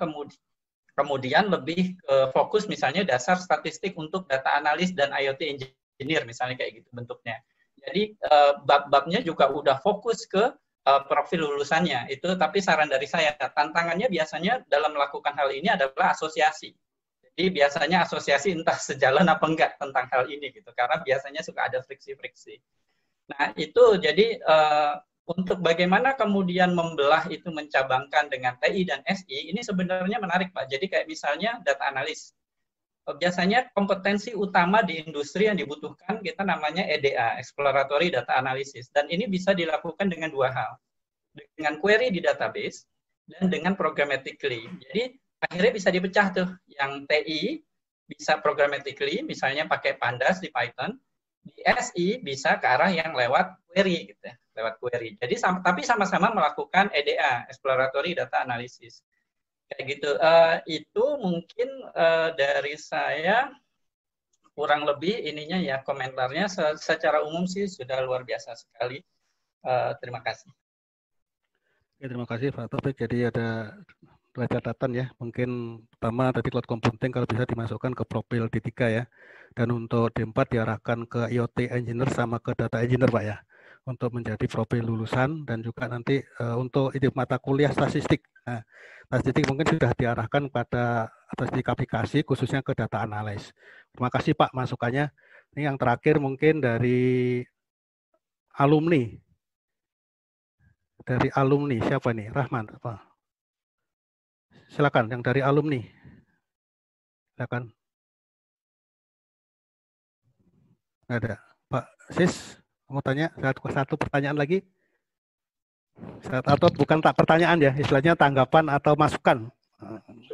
kemudian lebih fokus misalnya dasar statistik untuk data analis dan IoT engineer misalnya kayak gitu bentuknya. Jadi bab-babnya juga udah fokus ke profil lulusannya itu. Tapi saran dari saya, tantangannya biasanya dalam melakukan hal ini adalah asosiasi. Jadi biasanya asosiasi entah sejalan apa enggak tentang hal ini gitu, karena biasanya suka ada friksi-friksi. Nah itu jadi untuk bagaimana kemudian membelah itu mencabangkan dengan TI dan SI ini sebenarnya menarik Pak. Jadi kayak misalnya data analis. Biasanya kompetensi utama di industri yang dibutuhkan kita namanya EDA, Exploratory Data Analysis. Dan ini bisa dilakukan dengan dua hal. Dengan query di database dan dengan programmatically. Jadi akhirnya bisa dipecah tuh. Yang TI bisa programmatically, misalnya pakai Pandas di Python. Di SI bisa ke arah yang lewat query gitu ya, lewat query. Jadi tapi sama-sama melakukan EDA, Exploratory Data Analysis. Kayak gitu. Itu mungkin dari saya kurang lebih ininya ya komentarnya. Secara umum sih sudah luar biasa sekali. Terima kasih. Ya, terima kasih Pak Taufik. Jadi ada dua catatan ya. Mungkin pertama tadi cloud computing kalau bisa dimasukkan ke profil D3 ya. Dan untuk D4 diarahkan ke IoT engineer sama ke data engineer Pak ya. Untuk menjadi profil lulusan dan juga nanti untuk itu mata kuliah statistik. Nah, statistik mungkin sudah diarahkan pada statistik aplikasi khususnya ke data analis. Terima kasih Pak masukannya. Ini yang terakhir mungkin dari alumni. Dari alumni siapa nih? Rahman apa? Silakan yang dari alumni. Silakan. Ada Pak Sis mau tanya satu pertanyaan lagi? Atau bukan tak pertanyaan ya, istilahnya tanggapan atau masukan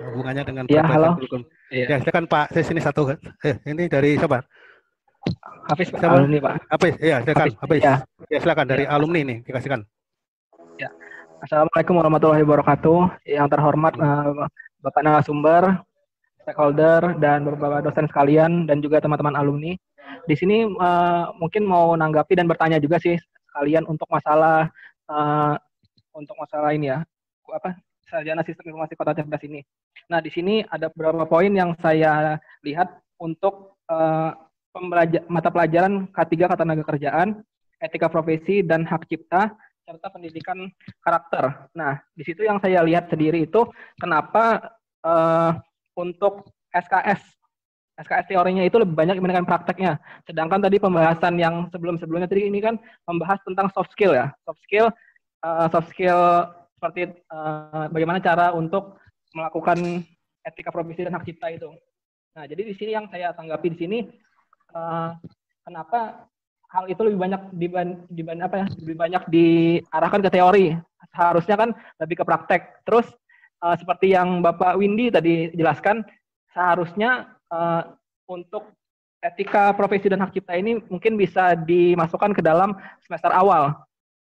hubungannya dengan ya, halo. Ya, silakan Pak Sis ini satu. Ini dari siapa? Hafiz Pak, alumni Pak. Hafiz, iya silakan. Hafiz. Ya, silakan dari ya. Alumni nih dikasihkan. Ya. Assalamualaikum warahmatullahi wabarakatuh. Yang terhormat Bapak narasumber, stakeholder dan Bapak dosen sekalian dan juga teman-teman alumni. Di sini mungkin mau nanggapi dan bertanya juga sih sekalian untuk masalah ini ya, sarjana sistem informasi kota cerdas ini. Nah di sini ada beberapa poin yang saya lihat untuk mata pelajaran K3 Ketenagakerjaan, etika profesi dan hak cipta serta pendidikan karakter. Nah di situ yang saya lihat sendiri itu kenapa untuk SKS teorinya itu lebih banyak dibandingkan prakteknya. Sedangkan tadi pembahasan yang sebelumnya tadi ini kan membahas tentang soft skill ya. Soft skill seperti bagaimana cara untuk melakukan etika profesi dan hak cipta itu. Nah, jadi di sini yang saya tanggapi di sini kenapa hal itu lebih banyak diarahkan ke teori. Seharusnya kan lebih ke praktek. Terus seperti yang Bapak Windy tadi jelaskan, seharusnya untuk etika profesi dan hak cipta ini mungkin bisa dimasukkan ke dalam semester awal.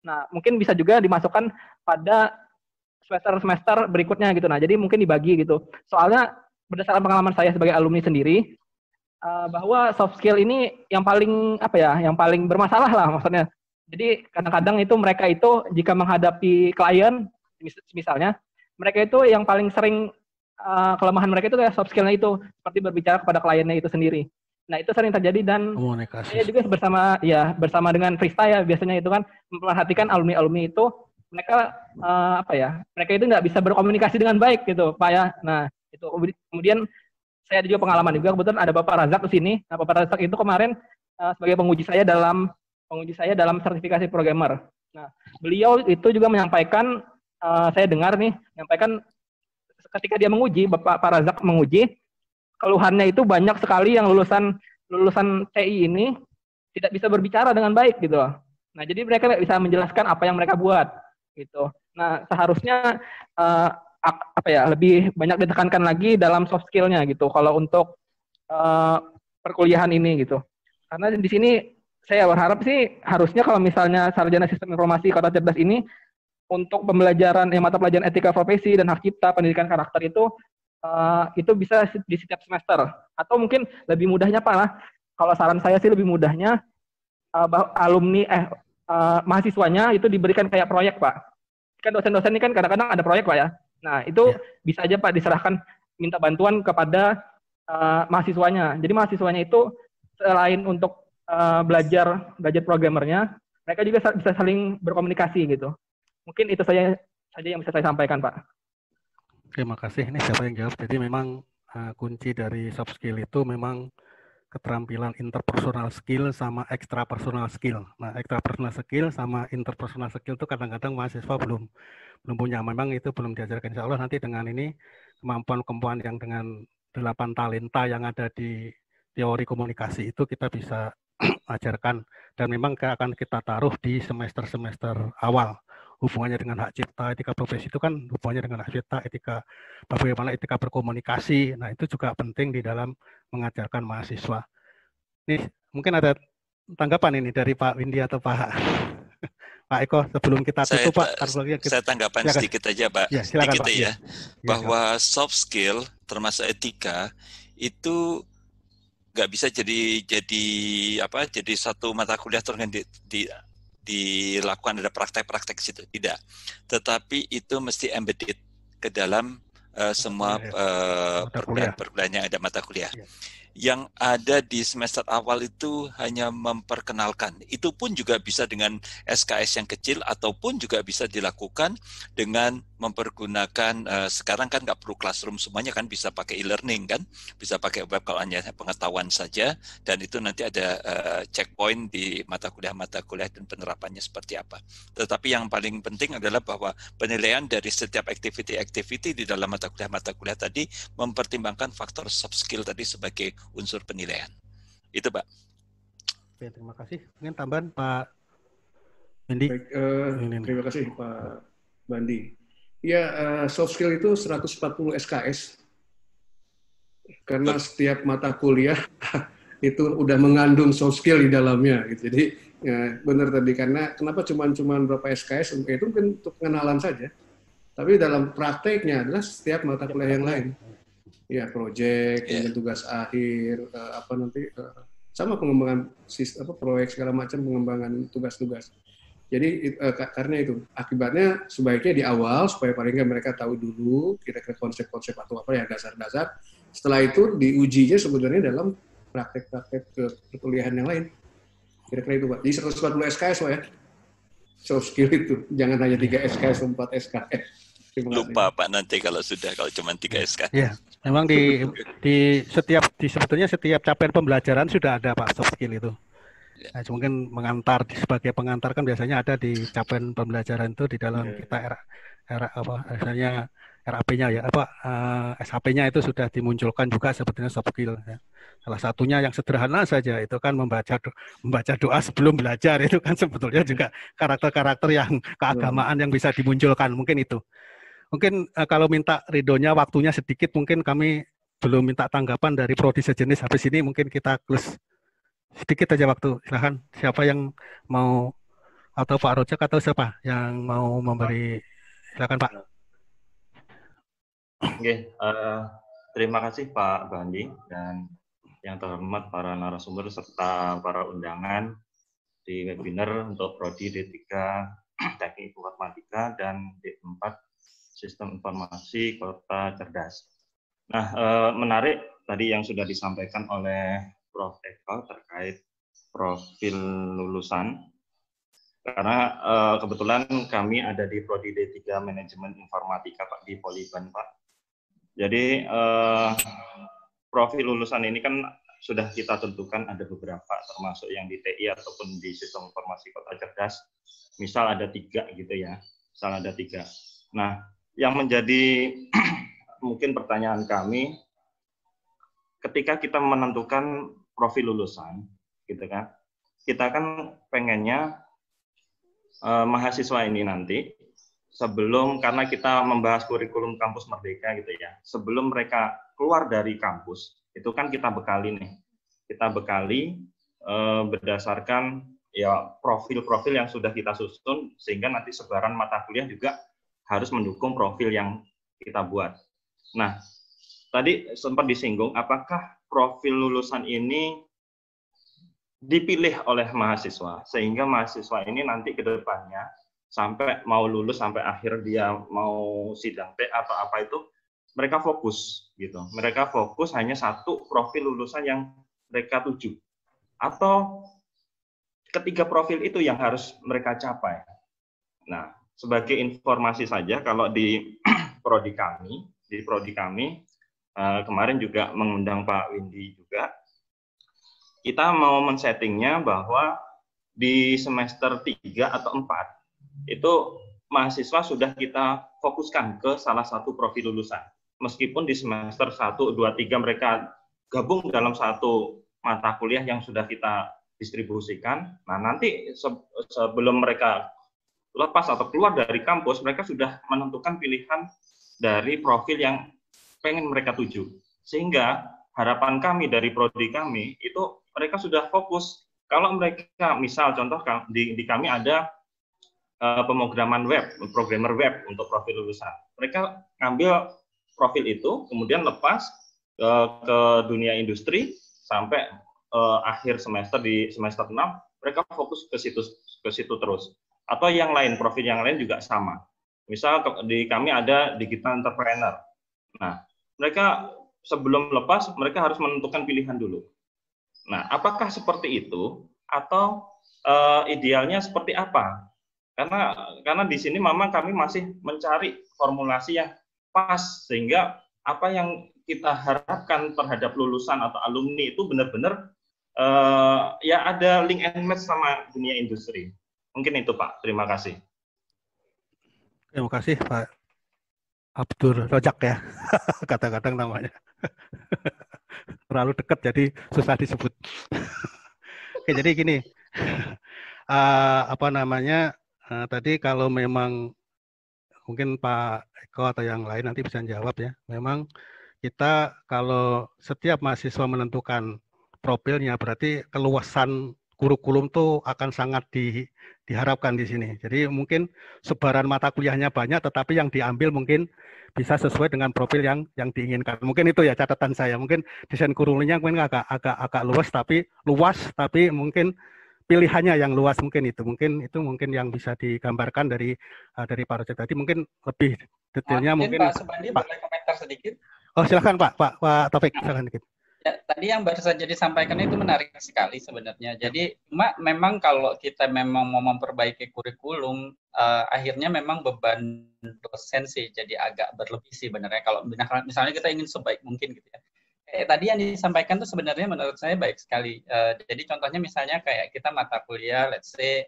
Nah, mungkin bisa juga dimasukkan pada semester berikutnya gitu. Nah, jadi mungkin dibagi gitu. Soalnya berdasarkan pengalaman saya sebagai alumni sendiri, bahwa soft skill ini yang paling bermasalah lah maksudnya. Jadi kadang-kadang itu mereka itu jika menghadapi klien, misalnya, mereka itu yang paling sering kelemahan mereka itu kayak soft skill-nya itu seperti berbicara kepada kliennya itu sendiri. Nah itu sering terjadi dan saya juga bersama dengan Frista ya biasanya itu kan memperhatikan alumni itu mereka mereka itu nggak bisa berkomunikasi dengan baik gitu Pak ya. Nah itu kemudian saya ada juga pengalaman juga kebetulan ada Bapak Razak di sini. Nah Bapak Razak itu kemarin sebagai penguji saya dalam sertifikasi programmer. Nah beliau itu juga menyampaikan saya dengar nih menyampaikan ketika dia menguji, Pak Razak menguji, keluhannya itu banyak sekali yang lulusan TI ini tidak bisa berbicara dengan baik gitu loh. Nah, jadi mereka tidak bisa menjelaskan apa yang mereka buat gitu. Nah, seharusnya lebih banyak ditekankan lagi dalam soft skill-nya gitu kalau untuk perkuliahan ini gitu. Karena di sini saya berharap sih harusnya kalau misalnya sarjana sistem informasi kota cerdas ini untuk pembelajaran mata pelajaran etika profesi dan hak cipta pendidikan karakter itu bisa di setiap semester atau mungkin lebih mudahnya Pak lah kalau saran saya sih lebih mudahnya mahasiswanya itu diberikan kayak proyek Pak kan dosen-dosen ini kan kadang-kadang ada proyek Pak ya nah itu bisa aja Pak diserahkan minta bantuan kepada mahasiswanya jadi mahasiswanya itu selain untuk belajar programmernya mereka juga bisa saling berkomunikasi gitu. Mungkin itu saja yang bisa saya sampaikan, Pak. Terima kasih. Ini siapa yang jawab? Jadi memang kunci dari soft skill itu memang keterampilan interpersonal skill sama extrapersonal skill. Nah, extrapersonal skill sama interpersonal skill itu kadang-kadang mahasiswa belum punya. Memang itu belum diajarkan. Insya Allah nanti dengan ini kemampuan-kemampuan yang dengan 8 talenta yang ada di teori komunikasi itu kita bisa ajarkan, dan memang akan kita taruh di semester-semester awal. Hubungannya dengan hak cipta, etika profesi itu kan hubungannya dengan hak cipta, bagaimana etika berkomunikasi. Nah, itu juga penting di dalam mengajarkan mahasiswa. Ini mungkin ada tanggapan ini dari Pak Windy atau Pak Eko sebelum kita tutup, Pak. Saya tanggapan sedikit aja, Pak. Ya, silakan, sedikit Pak. ya. Bahwa soft skill termasuk etika itu nggak bisa jadi satu mata kuliah terus dilakukan ada praktek-praktek situ, tidak. Tetapi itu mesti embedded ke dalam semua perkuliahan yang ada mata kuliah. Ya. Yang ada di semester awal itu hanya memperkenalkan. Itu pun juga bisa dengan SKS yang kecil ataupun juga bisa dilakukan dengan mempergunakan sekarang kan nggak perlu classroom semuanya kan, bisa pakai e-learning kan, bisa pakai web kalau hanya pengetahuan saja, dan itu nanti ada checkpoint di mata kuliah dan penerapannya seperti apa. Tetapi yang paling penting adalah bahwa penilaian dari setiap activity di dalam mata kuliah tadi mempertimbangkan faktor soft skill tadi sebagai unsur penilaian. Itu, Pak. Oke, terima kasih. Mungkin tambahan Pak Bandi. Baik, terima kasih Pak Bandi. Ya, soft skill itu 140 SKS. Karena setiap mata kuliah itu udah mengandung soft skill di dalamnya gitu. Jadi benar tadi, karena kenapa cuma berapa SKS, itu mungkin untuk pengenalan saja. Tapi dalam prakteknya adalah setiap mata kuliah yang lain. Ya, proyek, tugas akhir, sama pengembangan proyek segala macam, pengembangan tugas-tugas. Jadi karena itu akibatnya sebaiknya di awal supaya paling nggak mereka tahu dulu kira-kira konsep-konsep atau apa ya, dasar-dasar. Setelah itu diujinya sebenarnya dalam praktek-praktek perkuliahan yang lain. Kira-kira itu, Pak. Jadi 140 SKS, Pak, ya. Soft skill itu. Jangan hanya 3 SKS, 4 SKS. Lupa Pak nanti kalau cuma 3 SKS. Ya, memang sebetulnya setiap capaian pembelajaran sudah ada, Pak, soft skill itu. Nah, mungkin sebagai pengantar kan biasanya ada di capaian pembelajaran itu di dalam kita RAP-nya ya, SHP-nya itu sudah dimunculkan juga sebetulnya soft skill ya. Salah satunya yang sederhana saja itu kan membaca doa sebelum belajar, itu kan sebetulnya juga karakter-karakter yang keagamaan yang bisa dimunculkan, mungkin itu. Mungkin kalau minta ridhonya waktunya sedikit, mungkin kami belum minta tanggapan dari prodi sejenis. Habis ini mungkin kita close sedikit aja waktu. Silahkan siapa yang mau, atau Pak Rojak atau siapa yang mau memberi. Silakan, Pak. Oke, terima kasih Pak Bandi dan yang terhormat para narasumber serta para undangan di webinar untuk prodi D3 Teknik Informatika dan D4 Sistem Informasi Kota Cerdas. Nah, menarik tadi yang sudah disampaikan oleh Prof. Eko terkait profil lulusan. Karena kebetulan kami ada di Prodi D3 Manajemen Informatika, Pak, di Poliban, Pak. Jadi profil lulusan ini kan sudah kita tentukan ada beberapa, termasuk yang di TI ataupun di Sistem Informasi Kota Cerdas. Misal ada 3 gitu ya. Misal ada 3. Nah, yang menjadi mungkin pertanyaan kami, ketika kita menentukan profil lulusan, gitu kan, kita kan pengennya mahasiswa ini nanti sebelum, karena kita membahas kurikulum kampus merdeka gitu ya, sebelum mereka keluar dari kampus, itu kan kita bekali nih, berdasarkan ya profil-profil yang sudah kita susun, sehingga nanti sebaran mata kuliah juga harus mendukung profil yang kita buat. Nah, tadi sempat disinggung, apakah profil lulusan ini dipilih oleh mahasiswa, sehingga mahasiswa ini nanti ke depannya, sampai mau lulus, sampai akhir dia mau sidang T atau apa itu, mereka fokus, gitu. Mereka fokus hanya satu profil lulusan yang mereka tuju. Atau ketiga profil itu yang harus mereka capai. Nah, sebagai informasi saja, kalau di prodi kami kemarin juga mengundang Pak Windy juga, kita mau men-settingnya bahwa di semester 3 atau 4 itu mahasiswa sudah kita fokuskan ke salah satu profil lulusan. Meskipun di semester 1, 2, 3 mereka gabung dalam satu mata kuliah yang sudah kita distribusikan. Nah, nanti sebelum mereka lepas atau keluar dari kampus, mereka sudah menentukan pilihan dari profil yang pengen mereka tuju. Sehingga harapan kami dari prodi kami itu mereka sudah fokus. Kalau mereka, misal contoh di kami ada pemrograman web, programmer web untuk profil lulusan. Mereka ngambil profil itu, kemudian lepas ke dunia industri sampai akhir semester di semester 6, mereka fokus ke situ terus. Atau yang lain, profil yang lain juga sama. Misal di kami ada digital entrepreneur. Nah, mereka sebelum lepas, mereka harus menentukan pilihan dulu. Nah, apakah seperti itu atau idealnya seperti apa? Karena di sini memang kami masih mencari formulasi yang pas, sehingga apa yang kita harapkan terhadap lulusan atau alumni itu benar-benar ya ada link and match sama dunia industri. Mungkin itu Pak, terima kasih. Terima kasih Pak Abdur Rojak ya, kadang-kadang namanya. Terlalu dekat jadi susah disebut. Oke, jadi gini, tadi kalau memang mungkin Pak Eko atau yang lain nanti bisa jawab ya, memang kita kalau setiap mahasiswa menentukan profilnya berarti keluasan kurikulum tuh akan sangat diharapkan di sini. Jadi mungkin sebaran mata kuliahnya banyak, tetapi yang diambil mungkin bisa sesuai dengan profil yang diinginkan. Mungkin itu ya catatan saya. Mungkin desain kurikulumnya mungkin agak luas, tapi mungkin pilihannya yang luas mungkin itu. Mungkin yang bisa digambarkan dari Pak Rojak tadi. Mungkin lebih detailnya mungkin Pak Subandi boleh komentar sedikit. Oh silakan Pak Taufik, silakan dikit. Ya, tadi yang baru saja disampaikan itu menarik sekali sebenarnya. Jadi memang kalau kita memang mau memperbaiki kurikulum, akhirnya memang beban dosen sih jadi agak berlebih sih sebenarnya. Kalau misalnya kita ingin sebaik mungkin gitu ya. Tadi yang disampaikan tuh sebenarnya menurut saya baik sekali. Jadi contohnya misalnya kayak kita mata kuliah, let's say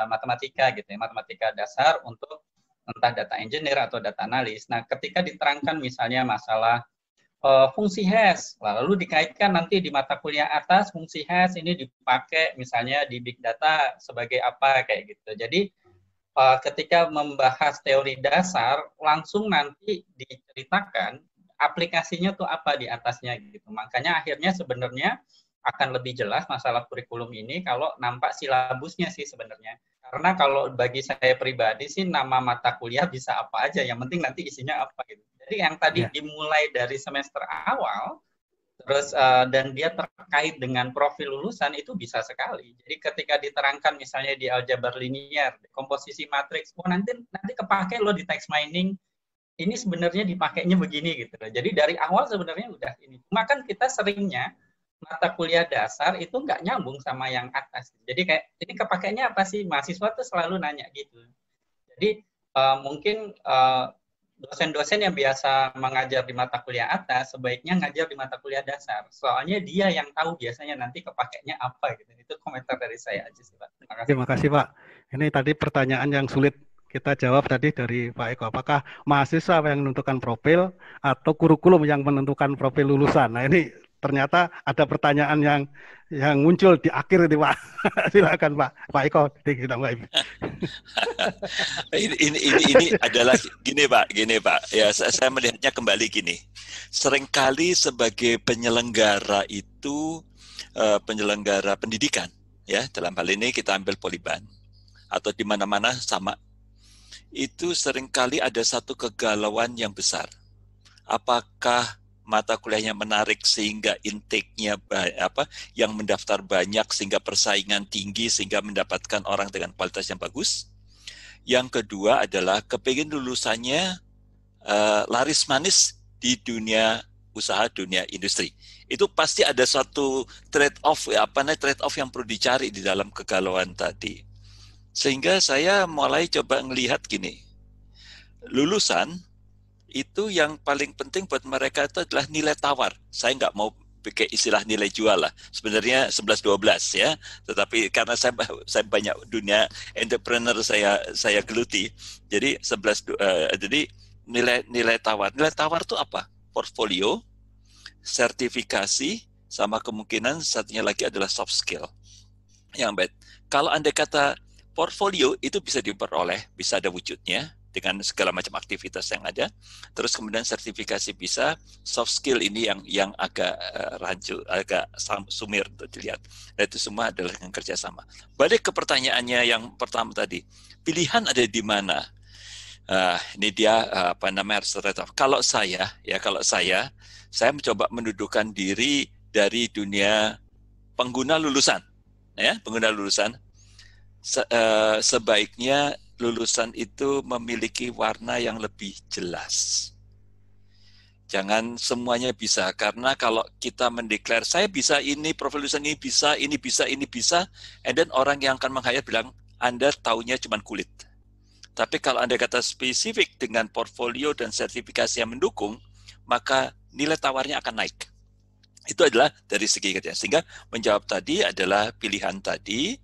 matematika gitu ya, matematika dasar untuk entah data engineer atau data analis. Nah, ketika diterangkan misalnya masalah fungsi hash, lalu dikaitkan nanti di mata kuliah atas fungsi hash ini dipakai misalnya di big data sebagai apa kayak gitu. Jadi ketika membahas teori dasar langsung nanti diceritakan aplikasinya tuh apa di atasnya gitu. Makanya akhirnya sebenarnya akan lebih jelas masalah kurikulum ini kalau nampak silabusnya sih sebenarnya. Karena kalau bagi saya pribadi sih nama mata kuliah bisa apa aja, yang penting nanti isinya apa gitu. Jadi yang tadi dimulai dari semester awal, terus dan dia terkait dengan profil lulusan itu bisa sekali. Jadi ketika diterangkan misalnya di aljabar linier, komposisi matriks, nanti kepake loh di text mining, ini sebenarnya dipakainya begini gitu. Jadi dari awal sebenarnya udah ini. Cuma kan kita seringnya mata kuliah dasar itu nggak nyambung sama yang atas. Jadi kayak ini kepakainya apa sih? Mahasiswa tuh selalu nanya gitu. Jadi mungkin dosen-dosen yang biasa mengajar di mata kuliah atas sebaiknya ngajar di mata kuliah dasar. Soalnya dia yang tahu biasanya nanti kepakainya apa gitu. Itu komentar dari saya aja sih, Pak. Terima kasih, Pak. Ini tadi pertanyaan yang sulit kita jawab tadi dari Pak Eko. Apakah mahasiswa yang menentukan profil atau kurikulum yang menentukan profil lulusan? Nah, ini ternyata ada pertanyaan yang muncul di akhir itu, Pak. Silakan Pak Eko. Ini adalah gini Pak. Ya, saya melihatnya kembali gini. Seringkali sebagai penyelenggara itu penyelenggara pendidikan, ya dalam hal ini kita ambil Poliban atau di mana-mana sama. Itu seringkali ada satu kegalauan yang besar. Apakah mata kuliahnya menarik sehingga intake-nya yang mendaftar banyak sehingga persaingan tinggi sehingga mendapatkan orang dengan kualitas yang bagus. Yang kedua adalah kepingin lulusannya laris manis di dunia usaha, dunia industri. Itu pasti ada suatu trade off yang perlu dicari di dalam kegalauan tadi. Sehingga saya mulai coba ngelihat gini, lulusan itu yang paling penting buat mereka itu adalah nilai tawar. Saya nggak mau pakai istilah nilai jual lah. Sebenarnya 11-12 ya. Tetapi karena saya banyak dunia entrepreneur saya geluti. Jadi jadi nilai tawar. Nilai tawar itu apa? Portfolio, sertifikasi, sama kemungkinan satunya lagi adalah soft skill. Yang baik. Kalau Anda kata portfolio itu bisa diperoleh, bisa ada wujudnya dengan segala macam aktivitas yang ada. Terus kemudian sertifikasi bisa, soft skill ini yang agak rancu, agak sumir untuk dilihat. Dan itu semua adalah dengan kerjasama. Balik ke pertanyaannya yang pertama tadi, pilihan ada di mana? Ini dia apa namanya harus terletak. Kalau saya mencoba mendudukan diri dari dunia pengguna lulusan, ya pengguna lulusan. Sebaiknya lulusan itu memiliki warna yang lebih jelas. Jangan semuanya bisa, karena kalau kita mendeklar saya bisa ini, profil lulusan ini bisa, and then orang yang akan meng-hire bilang Anda taunya cuma kulit. Tapi kalau Anda kata spesifik dengan portfolio dan sertifikasi yang mendukung, maka nilai tawarnya akan naik. Itu adalah dari segi kerja. Sehingga menjawab tadi adalah pilihan tadi,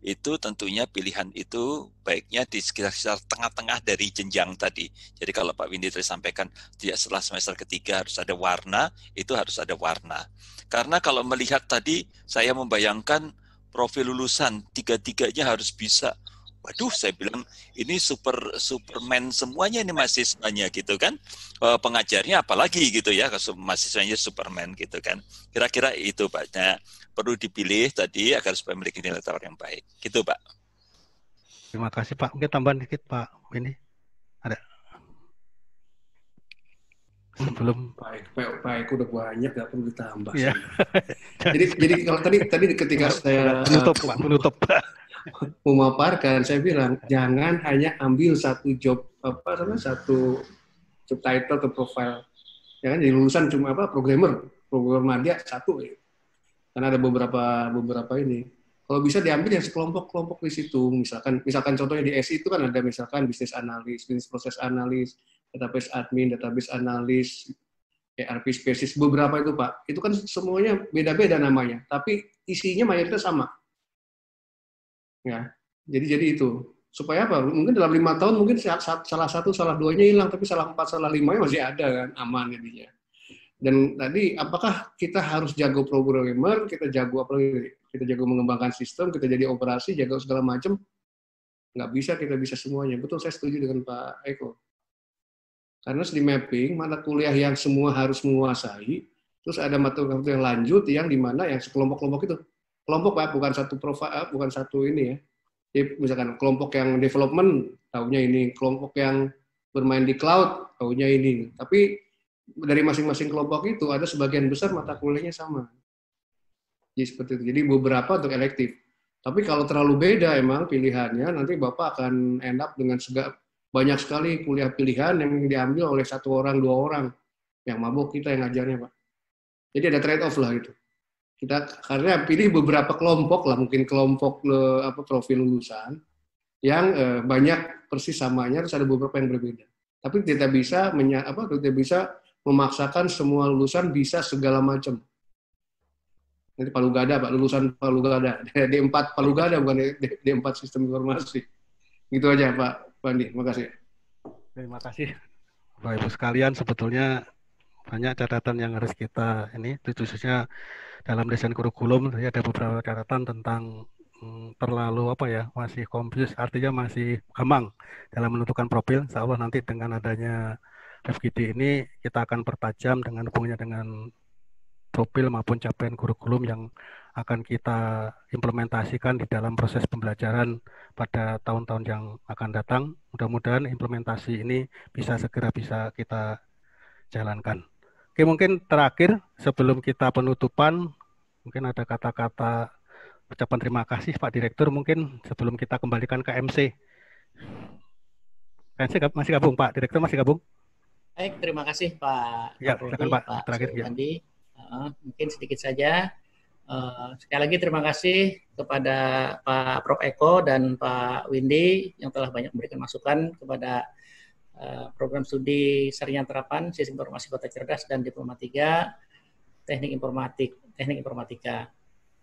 itu tentunya pilihan itu baiknya di sekitar tengah-tengah dari jenjang tadi. Jadi kalau Pak Windy tadi sampaikan tidak setelah semester ketiga harus ada warna, itu harus ada warna. Karena kalau melihat tadi saya membayangkan profil lulusan tiga-tiganya harus bisa. Waduh, saya bilang ini Superman semuanya ini mahasiswanya gitu kan. Pengajarnya apalagi gitu ya, mahasiswanya Superman gitu kan. Kira-kira itu Pak. Nah, perlu dipilih tadi agar supaya memiliki nilai tawar yang baik. Gitu Pak. Terima kasih Pak. Mungkin tambahan dikit Pak. Ini ada. Sebelum Pak Eko udah banyak, nggak perlu ditambah. Ya. Jadi kalau tadi ketika saya menutup memaparkan, saya bilang jangan hanya ambil satu job satu job title atau profile, ya kan, di lulusan cuma programmer dia satu ya. Karena ada beberapa ini. Kalau bisa diambil yang sekelompok-kelompok di situ, misalkan contohnya di SI itu kan ada misalkan bisnis analis, bisnis proses analis, database admin, database analis, ERP spesies, beberapa itu Pak. Itu kan semuanya beda-beda namanya, tapi isinya mayoritas sama. Ya, jadi itu supaya apa? Mungkin dalam 5 tahun mungkin salah satu, salah duanya hilang, tapi salah 4, salah 5-nya masih ada kan, aman jadinya. Dan tadi apakah kita harus jago programmer, kita jago mengembangkan sistem, kita jadi operasi, jago segala macam? Nggak bisa, kita bisa semuanya. Betul, saya setuju dengan Pak Eko. Karena di mapping, mata kuliah yang semua harus menguasai, terus ada mata kuliah yang lanjut yang dimana yang sekelompok-kelompok itu. Kelompok Pak, bukan satu profil, bukan satu ini ya. Jadi misalkan kelompok yang development, taunya ini. Kelompok yang bermain di cloud, taunya ini. Tapi dari masing-masing kelompok itu ada sebagian besar mata kuliahnya sama. Jadi seperti itu. Jadi beberapa untuk elektif. Tapi kalau terlalu beda emang pilihannya, nanti Bapak akan end up dengan banyak sekali kuliah pilihan yang diambil oleh 1 orang, 2 orang. Yang mabuk kita yang ngajarnya Pak. Jadi ada trade off lah gitu. Kita karena pilih beberapa kelompok lah, mungkin kelompok profil lulusan yang banyak persis samanya, terus ada beberapa yang berbeda. Tapi tidak bisa memaksakan semua lulusan bisa segala macam. Nanti Palu Gada Pak, lulusan Palu Gada, D4 Palu Gada bukan D4 sistem informasi. Gitu aja Pak Pandi, makasih. Terima kasih Bapak Ibu sekalian, sebetulnya banyak catatan yang harus kita ini, khususnya dalam desain kurikulum ada beberapa catatan tentang terlalu masih confuse, artinya masih gamang dalam menentukan profil. Insya Allah nanti dengan adanya FGD ini kita akan pertajam dengan hubungannya dengan profil maupun capaian kurikulum yang akan kita implementasikan di dalam proses pembelajaran pada tahun-tahun yang akan datang. Mudah-mudahan implementasi ini bisa kita jalankan. Oke, mungkin terakhir sebelum kita penutupan, mungkin ada kata-kata ucapan terima kasih Pak Direktur, mungkin sebelum kita kembalikan ke MC. MC masih gabung Pak Direktur, masih gabung? Baik, terima kasih Pak. Ya, silakan Pak. Terakhir ya. Mungkin sedikit saja. Sekali lagi terima kasih kepada Pak Prof. Eko dan Pak Windy yang telah banyak memberikan masukan kepada program studi Sarjana Terapan Sistem Informasi Kota Cerdas dan Diploma 3 Teknik Informatika.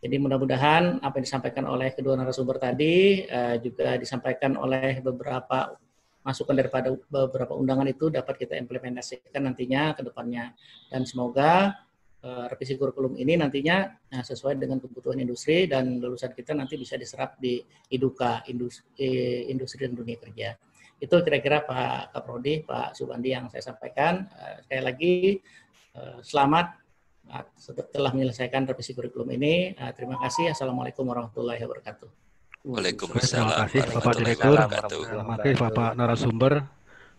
Jadi mudah-mudahan apa yang disampaikan oleh kedua narasumber tadi juga disampaikan oleh beberapa masukan daripada beberapa undangan itu dapat kita implementasikan nantinya ke depannya. Dan semoga revisi kurikulum ini nantinya sesuai dengan kebutuhan industri dan lulusan kita nanti bisa diserap di IDUKA, industri dan dunia kerja. Itu kira-kira Pak Kaprodi, Pak Subandi yang saya sampaikan. Sekali lagi selamat setelah menyelesaikan revisi kurikulum ini. Terima kasih. Assalamualaikum warahmatullahi wabarakatuh. Waalaikumsalam. Terima kasih Bapak Direktur, terima kasih Bapak narasumber,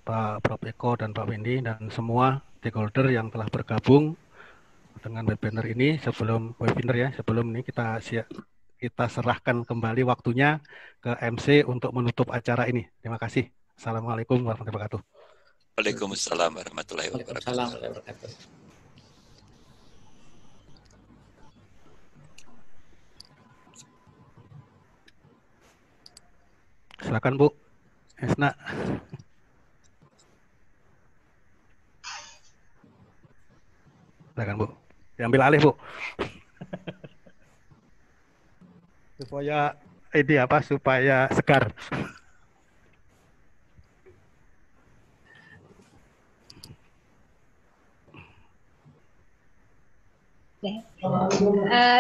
Pak Prof. Eko dan Pak Windy dan semua stakeholder yang telah bergabung dengan webinar ini. Sebelum ini kita serahkan kembali waktunya ke MC untuk menutup acara ini. Terima kasih. Assalamualaikum warahmatullahi wabarakatuh. Waalaikumsalam warahmatullahi wabarakatuh. Silakan Bu Esna. Silakan Bu. Diambil alih Bu. Supaya supaya segar.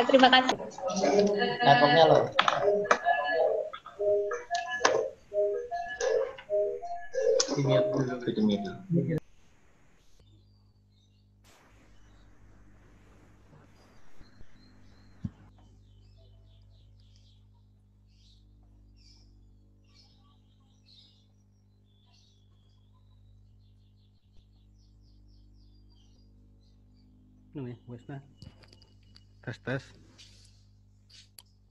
Terima kasih. Laptopnya loh. Ini Bu Isna. Tes.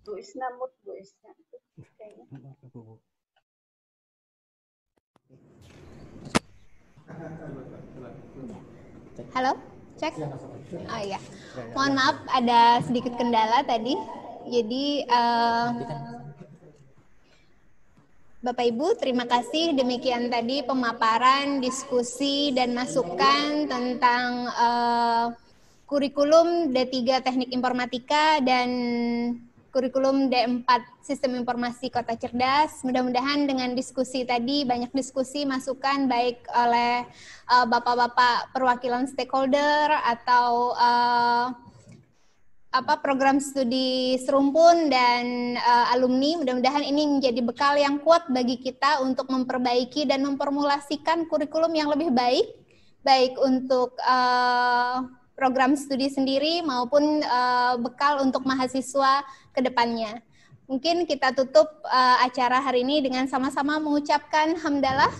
Bu Isna, Bu Isna. Halo, cek. Oh iya, mohon maaf ada sedikit kendala tadi. Jadi Bapak Ibu, terima kasih. Demikian tadi pemaparan, diskusi, dan masukan tentang kurikulum D3 Teknik Informatika dan kurikulum D4 Sistem Informasi Kota Cerdas. Mudah-mudahan dengan diskusi tadi, banyak diskusi, masukan baik oleh Bapak-Bapak perwakilan stakeholder atau program studi serumpun dan alumni. Mudah-mudahan ini menjadi bekal yang kuat bagi kita untuk memperbaiki dan memformulasikan kurikulum yang lebih baik untuk program studi sendiri maupun bekal untuk mahasiswa ke depannya. Mungkin kita tutup acara hari ini dengan sama-sama mengucapkan hamdalah.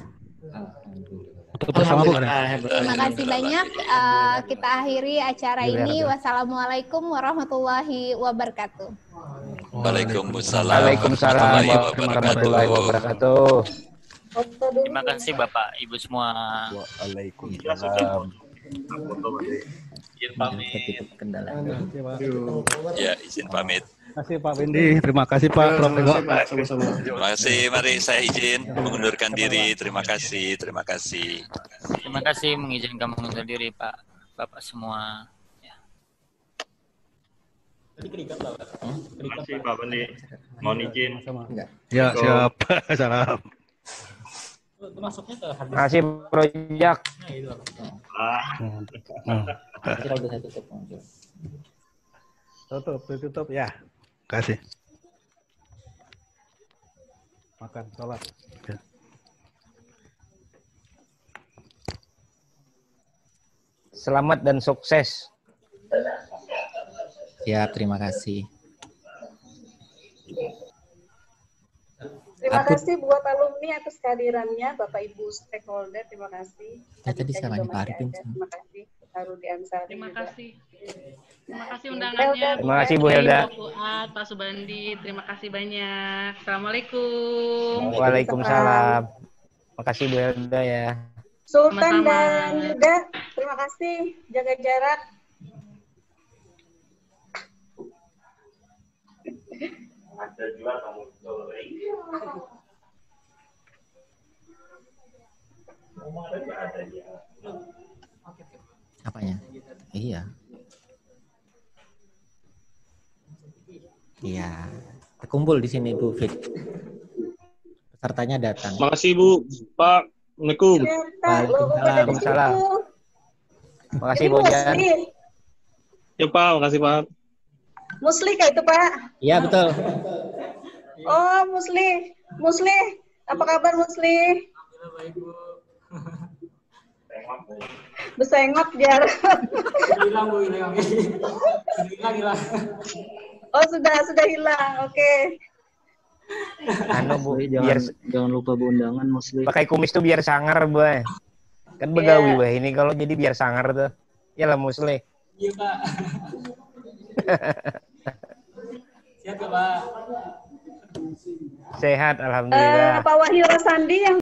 Terima kasih banyak. Kita akhiri acara ini. Wassalamualaikum warahmatullahi wabarakatuh. Waalaikumsalam warahmatullahi wabarakatuh. Terima kasih Bapak Ibu semua. Waalaikumsalam. Izin pamit. Ya, izin pamit. Terima kasih Pak Windy, terima kasih Pak Prof. Eko. Terima kasih, mari saya izin mengundurkan diri. Terima kasih. Terima kasih mengizinkan mengundur diri Pak, Bapak semua. Terima kasih Pak Windy. Mohon izin. Ya, siap. Salam. Terima kasih Projak. Tutup ya. Kasih. Makan sholat. Ya. Selamat dan sukses. Ya, terima kasih. Terima kasih buat alumni atas kehadirannya, Bapak Ibu stakeholder. Terima kasih. Tadi sama Pak Arifin. Terima kasih. Harudi Ansari. Terima kasih. Terima kasih undangannya. Terima kasih Bu Hilda. Pak Subandi, terima kasih banyak. Assalamualaikum. Waalaikumsalam. Terima kasih Bu Hilda ya. Sultan dan Yuda, terima kasih. Jaga jarak. Apanya? Iya. Iya. Terkumpul di sini Bu Fit. Pesertanya datang. Makasih Bu, Pak. Assalamualaikum. Waalaikumsalam. Makasih Bu Jan. Ya Pak, makasih Pak. Musli kah itu Pak? Iya betul. Oh Musli, Musli, apa kabar Musli? Baik Bu. Besengot biar. Hilang Bu, hilang. Hilang. Oh sudah hilang, oke. Anu Bu, jangan lupa Bu undangan Musli. Pakai kumis tuh biar sangar Bu. Kan begawi Bu ini kalau jadi biar sangar tuh. Ya lah Musli. Iya Pak. Siap ya Pak. Sehat alhamdulillah. Pak Wahyu Rosandi yang